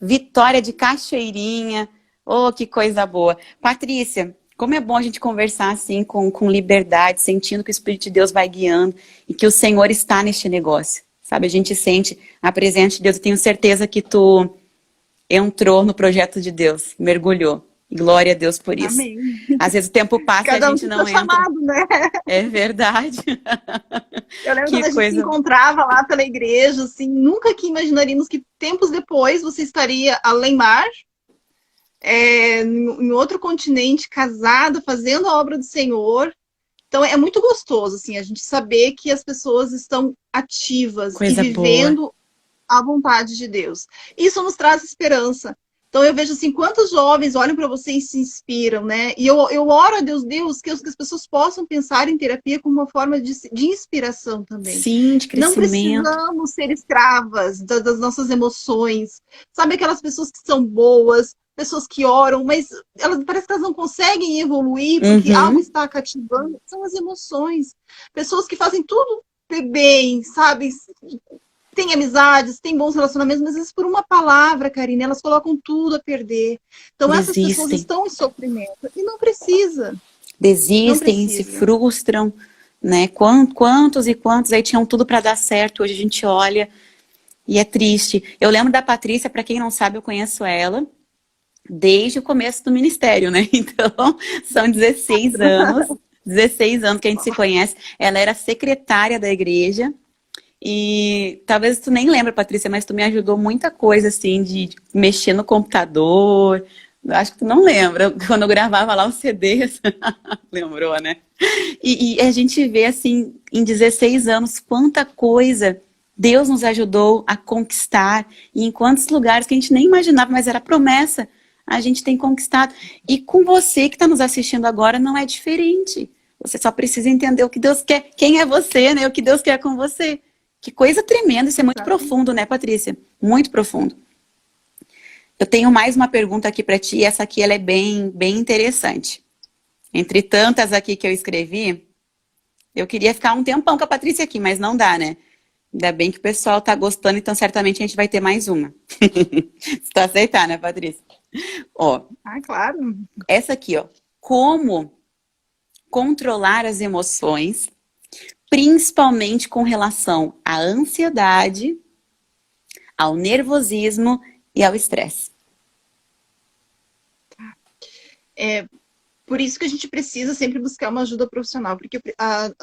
Vitória de Cachoeirinha. Oh, que coisa boa. Patrícia, como é bom a gente conversar assim, com liberdade, sentindo que o Espírito de Deus vai guiando e que o Senhor está neste negócio. Sabe, a gente sente a presença de Deus. Eu tenho certeza que tu entrou no projeto de Deus, mergulhou. Glória a Deus por isso. Amém. Às vezes o tempo passa e a gente não entra. Chamado, né? É verdade. Eu lembro quando a gente se encontrava lá pela igreja, assim, nunca que imaginaríamos que tempos depois você estaria além mar, em outro continente, casado, fazendo a obra do Senhor. Então é muito gostoso, assim, a gente saber que as pessoas estão ativas e Coisa boa. vivendo a vontade de Deus. Isso nos traz esperança. Então eu vejo assim, quantos jovens olham para você e se inspiram, né? E eu oro a Deus, que as pessoas possam pensar em terapia como uma forma de inspiração também. Sim, de Não crescimento. precisamos ser escravas das nossas emoções. Sabe aquelas pessoas que são boas, pessoas que oram, mas elas parece que elas não conseguem evoluir porque algo Uhum. está cativando. São as emoções. Pessoas que fazem tudo bem, sabe? Tem amizades, tem bons relacionamentos, mas às vezes por uma palavra, Karine, elas colocam tudo a perder. Então essas pessoas Desistem. estão em sofrimento e não precisa, não Desistem, se precisa. frustram, né? Quantos e quantos aí tinham tudo para dar certo, hoje a gente olha e é triste. Eu lembro da Patrícia, para quem não sabe, eu conheço ela desde o começo do ministério, né? Então, são 16 anos que a gente se conhece. Ela era secretária da igreja. E talvez tu nem lembra, Patrícia, mas tu me ajudou muita coisa, assim, de mexer no computador. Eu acho que tu não lembra, quando eu gravava lá os CDs. Lembrou, né? E a gente vê, assim, em 16 anos, quanta coisa Deus nos ajudou a conquistar. E em quantos lugares que a gente nem imaginava, mas era promessa, a gente tem conquistado. E com você que está nos assistindo agora, não é diferente. Você só precisa entender o que Deus quer. Quem é você, né? O que Deus quer com você. Que coisa tremenda, isso é muito profundo, né, Patrícia? Muito profundo. Eu tenho mais uma pergunta aqui para ti, e essa aqui ela é bem interessante. Entre tantas aqui que eu escrevi, eu queria ficar um tempão com a Patrícia aqui, mas não dá, né? Ainda bem que o pessoal tá gostando, então certamente a gente vai ter mais uma. Se tu aceitar, né, Patrícia? Ó, Ah, claro. essa aqui, ó. Como controlar as emoções, principalmente com relação à ansiedade, ao nervosismo e ao estresse. É por isso que a gente precisa sempre buscar uma ajuda profissional, porque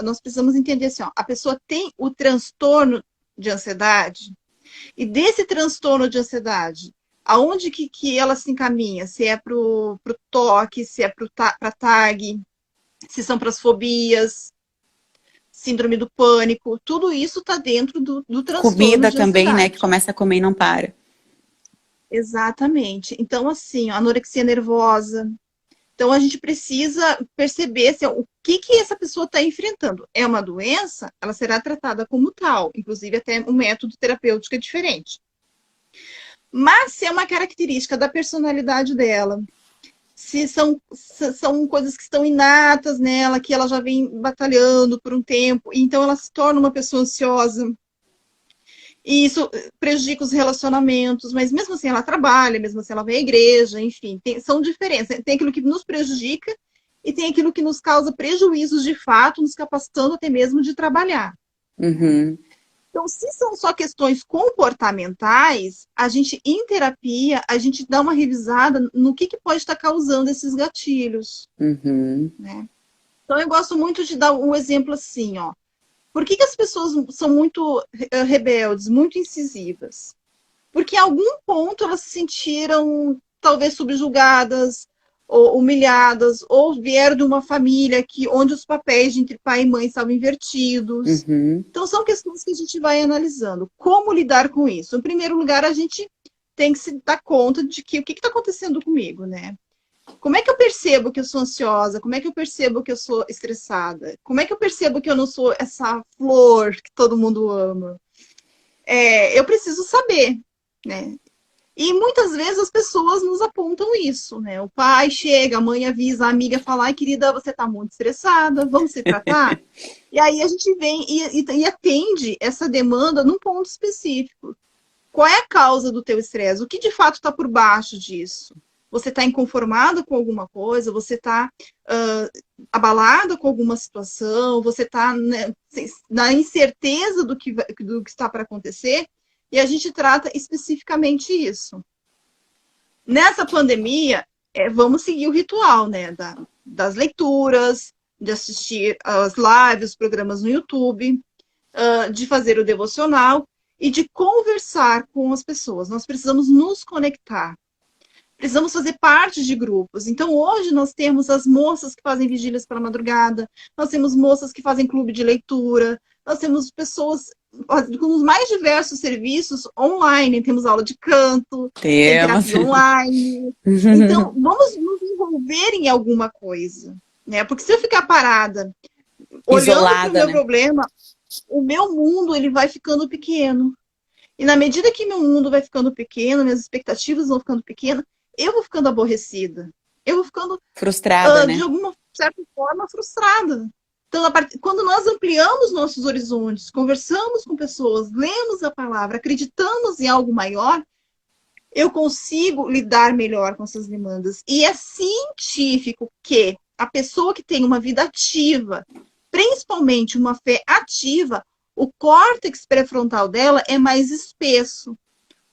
nós precisamos entender assim, ó, a pessoa tem o transtorno de ansiedade, e desse transtorno de ansiedade, aonde que ela se encaminha? Se é para o toque, se é para TAG, se são para as fobias, síndrome do pânico, tudo isso está dentro do transtorno Comida de também, né, que ansiedade. começa a comer e não para. Exatamente. Então, assim, a anorexia nervosa. Então, a gente precisa perceber assim, o que essa pessoa está enfrentando. É uma doença, ela será tratada como tal, inclusive até um método terapêutico é diferente. Mas se é uma característica da personalidade dela, se são coisas que estão inatas nela, que ela já vem batalhando por um tempo, e então ela se torna uma pessoa ansiosa. E isso prejudica os relacionamentos, mas mesmo assim ela trabalha, mesmo assim ela vai à igreja, enfim, são diferenças. Tem aquilo que nos prejudica e tem aquilo que nos causa prejuízos de fato, nos capacitando até mesmo de trabalhar. Uhum, Então, se são só questões comportamentais, a gente, em terapia, a gente dá uma revisada no que pode estar causando esses gatilhos, uhum, né? Então, eu gosto muito de dar um exemplo assim, ó. Por que as pessoas são muito rebeldes, muito incisivas? Porque em algum ponto elas se sentiram talvez subjugadas, ou humilhadas, ou vieram de uma família onde os papéis entre pai e mãe estavam invertidos. uhum. Então são questões que a gente vai analisando. Como lidar com isso? Em primeiro lugar, a gente tem que se dar conta de que o que está acontecendo comigo, né? Como é que eu percebo que eu sou ansiosa? Como é que eu percebo que eu sou estressada? Como é que eu percebo que eu não sou essa flor que todo mundo ama? Eu preciso saber, né? E muitas vezes as pessoas nos apontam isso, né? O pai chega, a mãe avisa, a amiga fala, ai, querida, você está muito estressada, vamos se tratar? E aí a gente vem e atende essa demanda num ponto específico. Qual é a causa do teu estresse? O que de fato está por baixo disso? Você está inconformado com alguma coisa? Você está abalado com alguma situação? Você está, né, na incerteza do que está para acontecer? E a gente trata especificamente isso. Nessa pandemia, vamos seguir o ritual, né? Das leituras, de assistir as lives, os programas no YouTube, de fazer o devocional e de conversar com as pessoas. Nós precisamos nos conectar. Precisamos fazer parte de grupos. Então, hoje nós temos as moças que fazem vigílias pela madrugada, nós temos moças que fazem clube de leitura, nós temos pessoas com os mais diversos serviços online, temos aula de canto, tem terapia online. Então, vamos nos envolver em alguma coisa, né? Porque se eu ficar parada, olhando para o meu problema, o meu mundo ele vai ficando pequeno. E na medida que meu mundo vai ficando pequeno, minhas expectativas vão ficando pequenas, eu vou ficando aborrecida. Eu vou ficando frustrada, né? De alguma certa forma frustrada. Então, quando nós ampliamos nossos horizontes, conversamos com pessoas, lemos a palavra, acreditamos em algo maior, eu consigo lidar melhor com essas demandas. E é científico que a pessoa que tem uma vida ativa, principalmente uma fé ativa, o córtex pré-frontal dela é mais espesso. O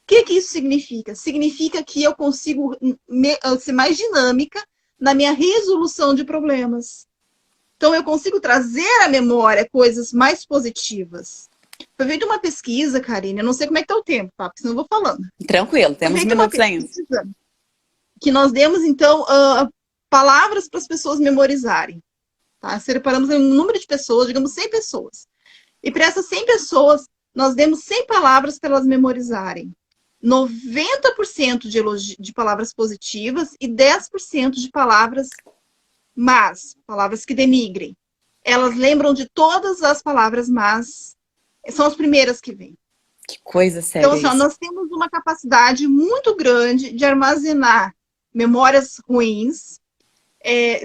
que isso significa? Significa que eu consigo ser mais dinâmica na minha resolução de problemas. Então, eu consigo trazer à memória coisas mais positivas. Foi feita uma pesquisa, Karine, eu não sei como é que está o tempo, tá? Porque senão eu vou falando. Tranquilo, temos minutos ainda. Que nós demos, então, palavras para as pessoas memorizarem. Tá? Separamos um número de pessoas, digamos 100 pessoas. E para essas 100 pessoas, nós demos 100 palavras para elas memorizarem. 90% de palavras positivas e 10% de palavras más, palavras que denigrem. Elas lembram de todas as palavras más, são as primeiras que vêm. Que coisa séria. Então, assim, nós temos uma capacidade muito grande de armazenar memórias ruins,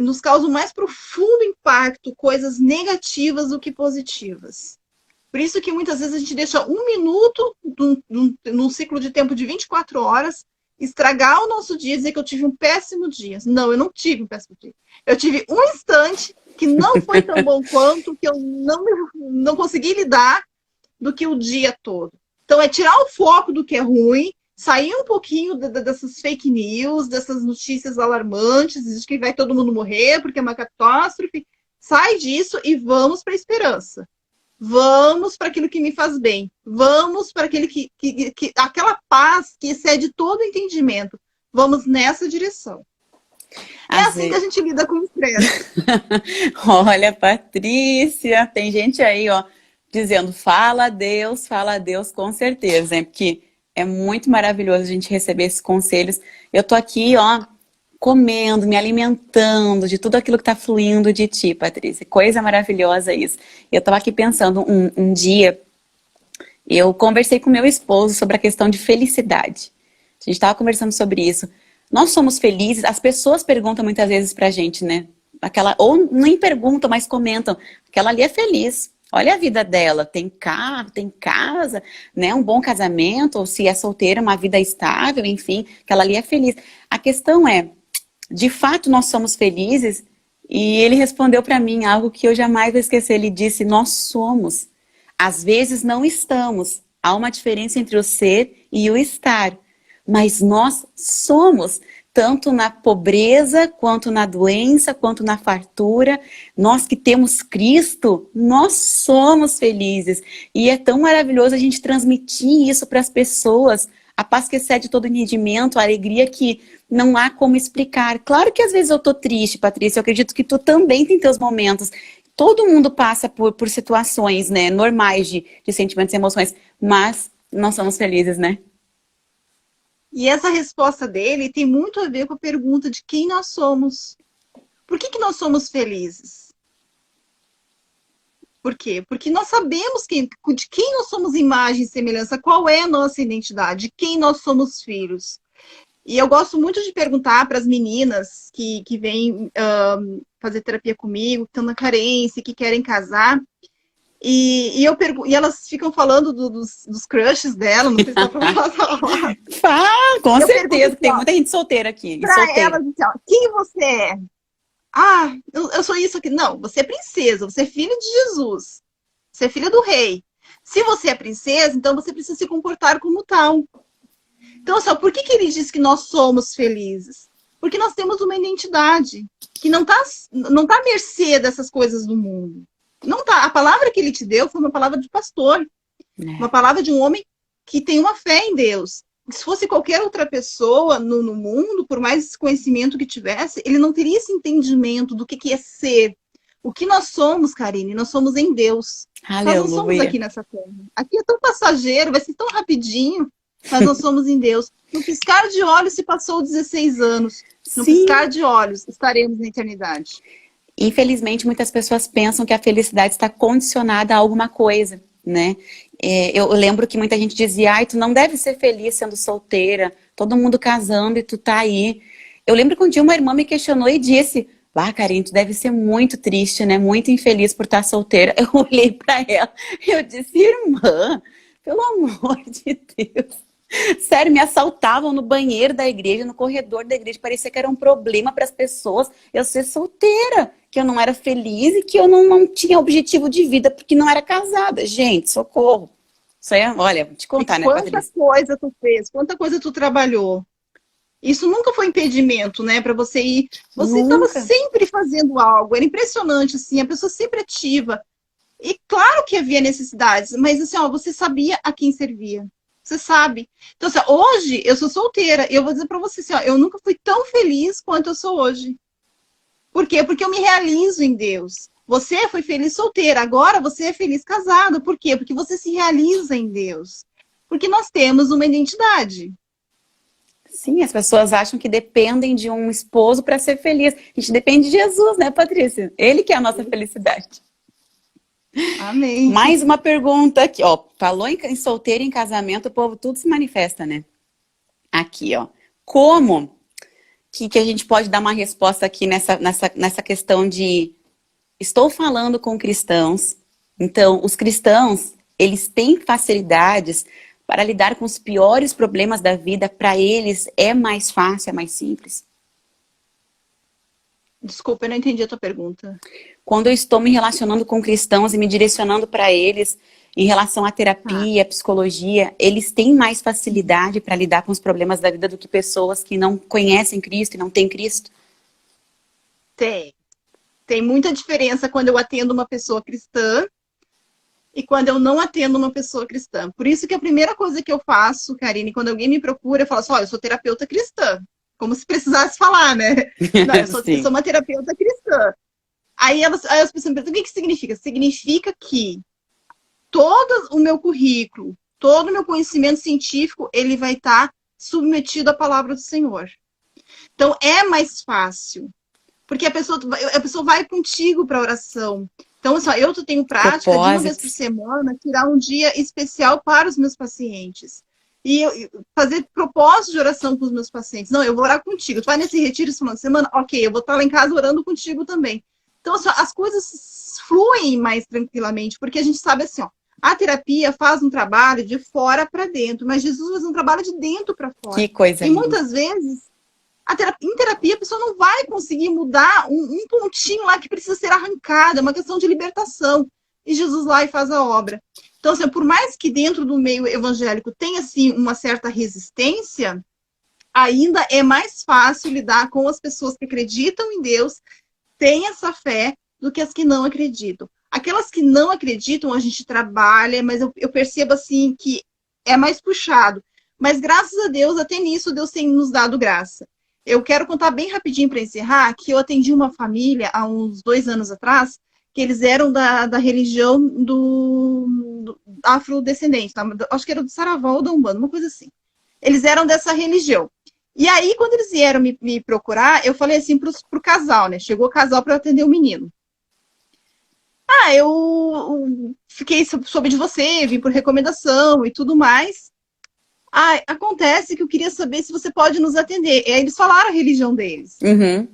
nos causa o mais profundo impacto, coisas negativas do que positivas. Por isso que muitas vezes a gente deixa 1 minuto num ciclo de tempo de 24 horas estragar o nosso dia, dizer que eu tive um péssimo dia. Não, eu não tive um péssimo dia. Eu tive um instante que não foi tão bom quanto, que eu não consegui lidar do que o dia todo. Então, é tirar o foco do que é ruim, sair um pouquinho dessas fake news, dessas notícias alarmantes, de que vai todo mundo morrer porque é uma catástrofe. Sai disso e vamos para a esperança. Vamos para aquilo que me faz bem. Vamos para aquele aquela paz que excede todo o entendimento. Vamos nessa direção. É assim que a gente lida com o estresse. Olha, Patrícia, tem gente aí, ó, dizendo, fala a Deus, com certeza, hein? Porque é muito maravilhoso a gente receber esses conselhos. Eu tô aqui, ó, comendo, me alimentando de tudo aquilo que tá fluindo de ti, Patrícia. Coisa maravilhosa isso. Eu tava aqui pensando, um dia, eu conversei com meu esposo sobre a questão de felicidade. A gente tava conversando sobre isso. Nós somos felizes, as pessoas perguntam muitas vezes pra gente, né? Ou nem perguntam, mas comentam. Aquela ali é feliz. Olha a vida dela, tem carro, tem casa, né? Um bom casamento, ou se é solteira, uma vida estável, enfim, aquela ali é feliz. A questão é, de fato nós somos felizes? E ele respondeu para mim algo que eu jamais vou esquecer. Ele disse, nós somos. Às vezes não estamos. Há uma diferença entre o ser e o estar. Mas nós somos. Tanto na pobreza, quanto na doença, quanto na fartura. Nós que temos Cristo, nós somos felizes. E é tão maravilhoso a gente transmitir isso para as pessoas. A paz que excede todo entendimento, a alegria que não há como explicar. Claro que às vezes eu tô triste, Patrícia, eu acredito que tu também tem teus momentos. Todo mundo passa por situações, né, normais de sentimentos e emoções, mas nós somos felizes, né? E essa resposta dele tem muito a ver com a pergunta de quem nós somos. Por que nós somos felizes? Por quê? Porque nós sabemos de quem nós somos imagem e semelhança, qual é a nossa identidade, de quem nós somos filhos. E eu gosto muito de perguntar para as meninas que vêm fazer terapia comigo, que estão na carência, que querem casar. E elas ficam falando dos crushes dela, não sei se dá pra falar. Fala, com certeza, tem muita gente solteira aqui. Pra elas, assim, quem você é? Ah, eu sou isso aqui. Não, você é princesa, você é filha de Jesus. Você é filha do rei. Se você é princesa, então você precisa se comportar como tal. Então, assim, por que ele diz que nós somos felizes? Porque nós temos uma identidade que não tá à mercê dessas coisas do mundo. Não tá. A palavra que ele te deu foi uma palavra de pastor. Uma palavra de um homem que tem uma fé em Deus. se fosse qualquer outra pessoa no mundo, por mais conhecimento que tivesse, ele não teria esse entendimento do que é ser. O que nós somos, Karine, nós somos em Deus. Nós não somos Aleluia. aqui nessa terra. Aqui é tão passageiro, vai ser tão rapidinho, mas nós somos em Deus. No piscar de olhos se passou 16 anos. No Sim. piscar de olhos estaremos na eternidade. Infelizmente, muitas pessoas pensam que a felicidade está condicionada a alguma coisa, né? Eu lembro que muita gente dizia, ai, tu não deve ser feliz sendo solteira, todo mundo casando e tu tá aí. Eu lembro que um dia uma irmã me questionou e disse, Karine, tu deve ser muito triste, né? Muito infeliz por estar solteira. Eu olhei para ela e eu disse, irmã, pelo amor de Deus. Sério, me assaltavam no banheiro da igreja, no corredor da igreja. Parecia que era um problema para as pessoas eu ser solteira, que eu não era feliz e que eu não tinha objetivo de vida porque não era casada. Gente, socorro. Isso aí, olha, vou te contar, né, Patrícia? Quanta coisa tu fez, quanta coisa tu trabalhou. Isso nunca foi impedimento, né, para você ir. Você estava sempre fazendo algo. Era impressionante, assim, a pessoa sempre ativa. E claro que havia necessidades, mas assim, ó, você sabia a quem servia. Você sabe. Então, assim, hoje eu sou solteira. E eu vou dizer para você assim, ó, eu nunca fui tão feliz quanto eu sou hoje. Por quê? Porque eu me realizo em Deus. Você foi feliz solteira, agora você é feliz casado. Por quê? Porque você se realiza em Deus. Porque nós temos uma identidade. Sim, as pessoas acham que dependem de um esposo para ser feliz. A gente depende de Jesus, né, Patrícia? Ele que é a nossa felicidade. Amém. Mais uma pergunta aqui, ó. Falou em solteiro e em casamento, o povo tudo se manifesta, né? Aqui, ó. Como que a gente pode dar uma resposta aqui nessa questão de estou falando com cristãos, então os cristãos, eles têm facilidades para lidar com os piores problemas da vida, para eles é mais fácil, é mais simples? Desculpa, eu não entendi a tua pergunta. Quando eu estou me relacionando com cristãos e me direcionando para eles em relação à terapia, à psicologia, eles têm mais facilidade para lidar com os problemas da vida do que pessoas que não conhecem Cristo e não têm Cristo? Tem. Tem muita diferença quando eu atendo uma pessoa cristã e quando eu não atendo uma pessoa cristã. Por isso que a primeira coisa que eu faço, Karine, quando alguém me procura, eu falo assim, olha, eu sou terapeuta cristã. Como se precisasse falar, né? Não, eu sou uma terapeuta cristã. Aí as pessoas me perguntam, o que significa? Significa que todo o meu currículo, todo o meu conhecimento científico, ele vai estar submetido à palavra do Senhor. Então, é mais fácil. Porque a pessoa vai contigo para a oração. Então, assim, eu tenho prática de uma vez por semana, tirar um dia especial para os meus pacientes. E fazer propósito de oração com os meus pacientes. Não, eu vou orar contigo. Tu vai nesse retiro esse final de semana? Ok, eu vou estar lá em casa orando contigo também. Então, assim, as coisas fluem mais tranquilamente, porque a gente sabe assim, ó, a terapia faz um trabalho de fora para dentro, mas Jesus faz um trabalho de dentro para fora. Que coisa linda. E muitas vezes, em terapia, a pessoa não vai conseguir mudar um pontinho lá que precisa ser arrancado, é uma questão de libertação. E Jesus lá e faz a obra. Então, assim, por mais que dentro do meio evangélico tenha, assim, uma certa resistência, ainda é mais fácil lidar com as pessoas que acreditam em Deus, têm essa fé, do que as que não acreditam. Aquelas que não acreditam, a gente trabalha, mas eu percebo, assim, que é mais puxado. Mas, graças a Deus, até nisso, Deus tem nos dado graça. Eu quero contar bem rapidinho para encerrar, que eu atendi uma família há uns 2 anos atrás, que eles eram da religião do afrodescendente, tá? Acho que era do Saravá ou da Umbanda, uma coisa assim. Eles eram dessa religião. E aí, quando eles vieram me procurar, eu falei assim pro casal, né? Chegou o casal para atender o menino. Eu soube de você, vim por recomendação e tudo mais. Acontece que eu queria saber se você pode nos atender. E aí eles falaram a religião deles. Uhum.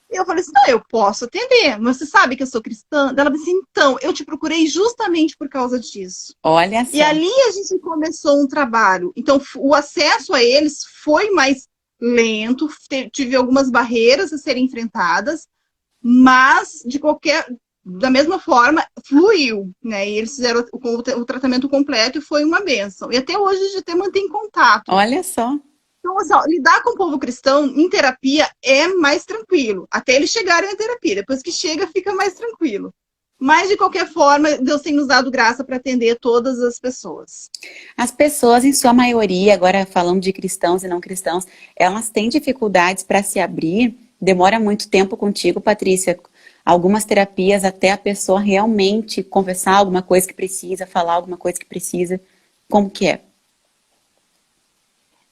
Eu falei assim, não, eu posso atender, mas você sabe que eu sou cristã? Ela disse, então, eu te procurei justamente por causa disso. Olha só. E ali a gente começou um trabalho. Então, o acesso a eles foi mais lento, tive algumas barreiras a serem enfrentadas, mas, da mesma forma, fluiu, né? E eles fizeram o tratamento completo e foi uma bênção. E até hoje a gente até mantém contato. Olha só. Então, assim, lidar com o povo cristão em terapia é mais tranquilo. Até eles chegarem à terapia. Depois que chega, fica mais tranquilo. Mas, de qualquer forma, Deus tem nos dado graça para atender todas as pessoas. As pessoas, em sua maioria, agora falando de cristãos e não cristãos, elas têm dificuldades para se abrir. Demora muito tempo contigo, Patrícia. Algumas terapias até a pessoa realmente confessar alguma coisa que precisa, falar alguma coisa que precisa. Como que é?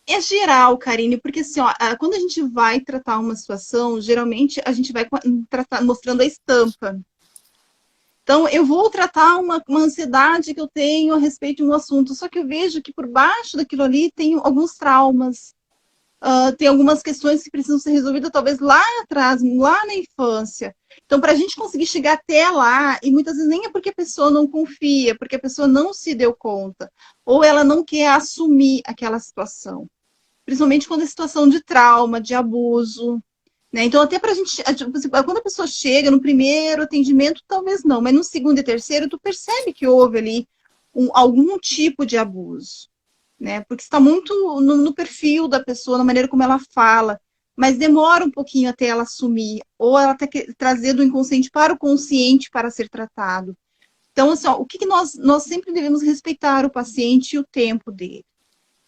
É geral, Karine, porque assim, ó, quando a gente vai tratar uma situação, geralmente a gente vai mostrando a estampa. Então, eu vou tratar uma ansiedade que eu tenho a respeito de um assunto, só que eu vejo que por baixo daquilo ali tem alguns traumas, tem algumas questões que precisam ser resolvidas, talvez lá atrás, lá na infância. Então, para a gente conseguir chegar até lá, e muitas vezes nem é porque a pessoa não confia, porque a pessoa não se deu conta, ou ela não quer assumir aquela situação. Principalmente quando é situação de trauma, de abuso. Né? Então, até para a gente, quando a pessoa chega no primeiro atendimento, talvez não, mas no segundo e terceiro, tu percebe que houve ali algum tipo de abuso, né? Porque está muito no perfil da pessoa, na maneira como ela fala, mas demora um pouquinho até ela assumir, ou ela tem que trazer do inconsciente para o consciente para ser tratado. Então, assim, ó, o que nós sempre devemos respeitar o paciente e o tempo dele.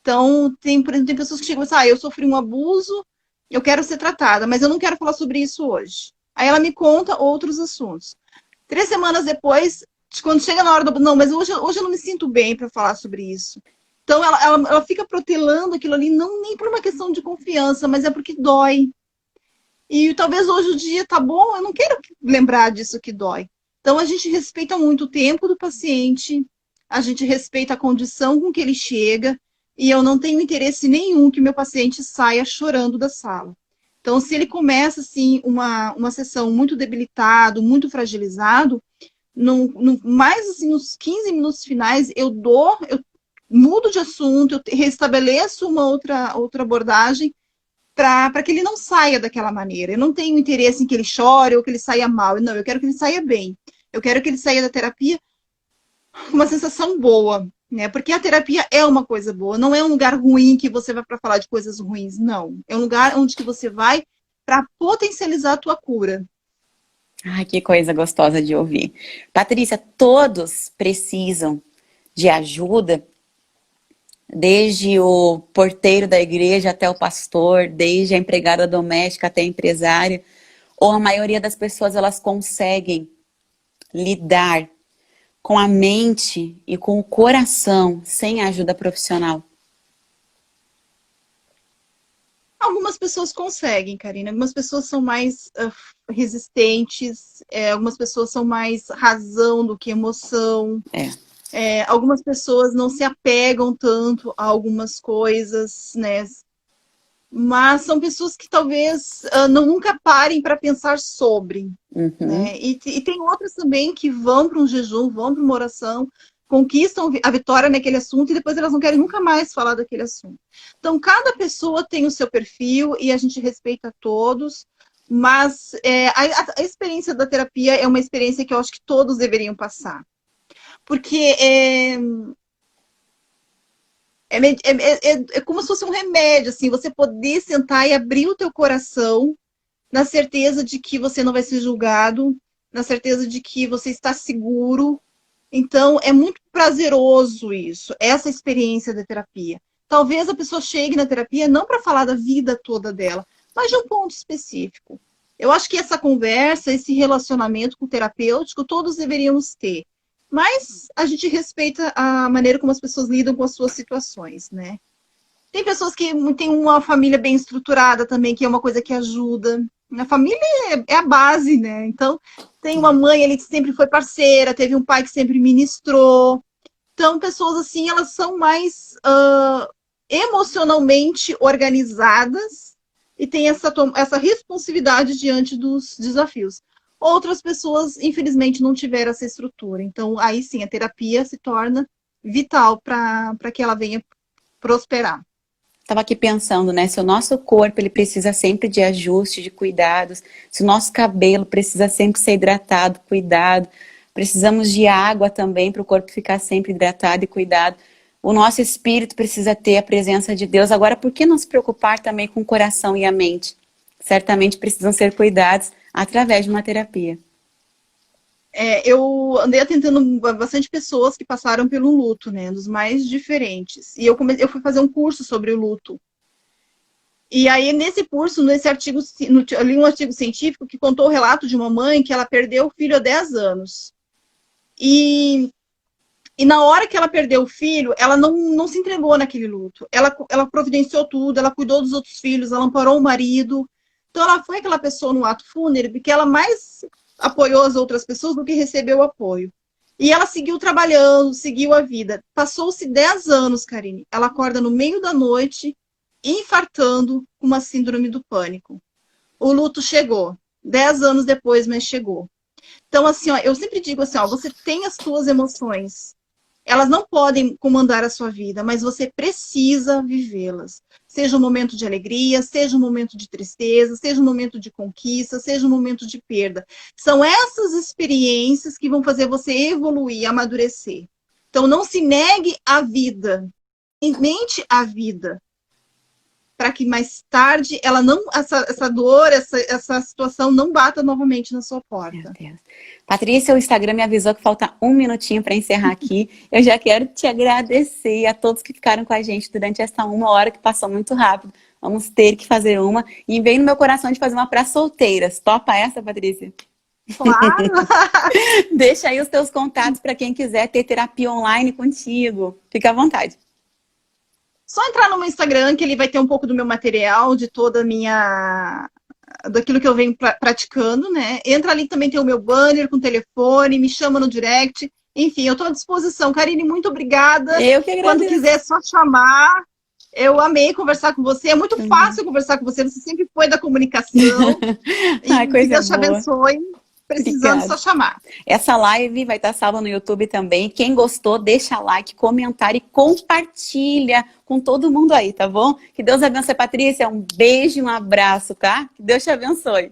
Então, por exemplo, tem pessoas que chegam e falam, eu sofri um abuso, eu quero ser tratada, mas eu não quero falar sobre isso hoje. Aí ela me conta outros assuntos. 3 semanas depois, quando chega na hora do... Não, mas hoje eu não me sinto bem para falar sobre isso. Então, ela fica protelando aquilo ali, não nem por uma questão de confiança, mas é porque dói. E talvez hoje o dia tá bom, eu não quero lembrar disso que dói. Então, a gente respeita muito o tempo do paciente, a gente respeita a condição com que ele chega, e eu não tenho interesse nenhum que meu paciente saia chorando da sala. Então, se ele começa, assim, uma sessão muito debilitado, muito fragilizado, mais, assim, nos 15 minutos finais, eu mudo de assunto, eu restabeleço uma outra abordagem para que ele não saia daquela maneira. Eu não tenho interesse em que ele chore ou que ele saia mal. Não, eu quero que ele saia bem. Eu quero que ele saia da terapia com uma sensação boa, né? Porque a terapia é uma coisa boa, não é um lugar ruim que você vai para falar de coisas ruins, não. É um lugar onde que você vai para potencializar a tua cura. Ai, que coisa gostosa de ouvir. Patrícia, todos precisam de ajuda, desde o porteiro da igreja até o pastor, desde a empregada doméstica até a empresária, ou a maioria das pessoas elas conseguem lidar com a mente e com o coração sem ajuda profissional? Algumas pessoas conseguem, Karina. Algumas pessoas são mais resistentes, algumas pessoas são mais razão do que emoção. Algumas pessoas não se apegam tanto a algumas coisas, né? Mas são pessoas que talvez nunca parem para pensar sobre. Uhum. Né? E tem outras também que vão para um jejum, vão para uma oração, conquistam a vitória naquele assunto e depois elas não querem nunca mais falar daquele assunto. Então, cada pessoa tem o seu perfil e a gente respeita todos, mas a experiência da terapia é uma experiência que eu acho que todos deveriam passar. Porque é como se fosse um remédio, assim, você poder sentar e abrir o teu coração na certeza de que você não vai ser julgado, na certeza de que você está seguro. Então, é muito prazeroso isso, essa experiência da terapia. Talvez a pessoa chegue na terapia não para falar da vida toda dela, mas de um ponto específico. Eu acho que essa conversa, esse relacionamento com o terapêutico, todos deveríamos ter. Mas a gente respeita a maneira como as pessoas lidam com as suas situações, né? Tem pessoas que têm uma família bem estruturada também, que é uma coisa que ajuda. A família é a base, né? Então, tem uma mãe ali que sempre foi parceira, teve um pai que sempre ministrou. Então, pessoas assim, elas são mais emocionalmente organizadas e têm essa responsividade diante dos desafios. Outras pessoas, infelizmente, não tiveram essa estrutura. Então, aí sim, a terapia se torna vital para que ela venha prosperar. Estava aqui pensando, né? Se o nosso corpo ele precisa sempre de ajuste, de cuidados, se o nosso cabelo precisa sempre ser hidratado, cuidado, precisamos de água também para o corpo ficar sempre hidratado e cuidado. O nosso espírito precisa ter a presença de Deus. Agora, por que não se preocupar também com o coração e a mente? Certamente precisam ser cuidados através de uma terapia. eu andei atendendo bastante pessoas que passaram pelo luto, né? Dos mais diferentes. E eu fui fazer um curso sobre o luto. E aí, nesse curso, nesse artigo, eu li um artigo científico que contou o relato de uma mãe que ela perdeu o filho há 10 anos. E na hora que ela perdeu o filho, ela não se entregou naquele luto. Ela providenciou tudo, ela cuidou dos outros filhos, ela amparou o marido. Então, ela foi aquela pessoa no ato fúnebre que ela mais apoiou as outras pessoas do que recebeu apoio. E ela seguiu trabalhando, seguiu a vida. Passou-se 10 anos, Karine. Ela acorda no meio da noite, infartando com uma síndrome do pânico. O luto chegou. 10 anos depois, mas chegou. Então, assim, ó, eu sempre digo assim, ó, você tem as suas emoções. Elas não podem comandar a sua vida, mas você precisa vivê-las. Seja um momento de alegria, seja um momento de tristeza, seja um momento de conquista, seja um momento de perda. São essas experiências que vão fazer você evoluir, amadurecer. Então, não se negue à vida. Mente a vida. Para que mais tarde essa dor, essa situação não bata novamente na sua porta. Meu Deus. Patrícia, o Instagram me avisou que falta 1 minutinho para encerrar aqui. Eu já quero te agradecer a todos que ficaram com a gente durante essa 1 hora que passou muito rápido. Vamos ter que fazer uma. E veio no meu coração de fazer uma para solteiras. Topa essa, Patrícia? Claro! Deixa aí os teus contatos para quem quiser ter terapia online contigo. Fica à vontade. Só entrar no meu Instagram, que ele vai ter um pouco do meu material, de toda a minha... daquilo que eu venho praticando, né? Entra ali, também tem o meu banner com telefone, me chama no direct. Enfim, eu estou à disposição. Karine, muito obrigada. Eu que agradeço. Quando quiser, é só chamar. Eu amei conversar com você. É muito fácil conversar com você. Você sempre foi da comunicação. Ai, e coisa que Deus te boa. abençoe. Precisando, Obrigada. só chamar. Essa live vai estar salva no YouTube também. Quem gostou, deixa like, comentário e compartilha com todo mundo aí, tá bom? Que Deus abençoe, Patrícia. Um beijo e um abraço, tá? Que Deus te abençoe.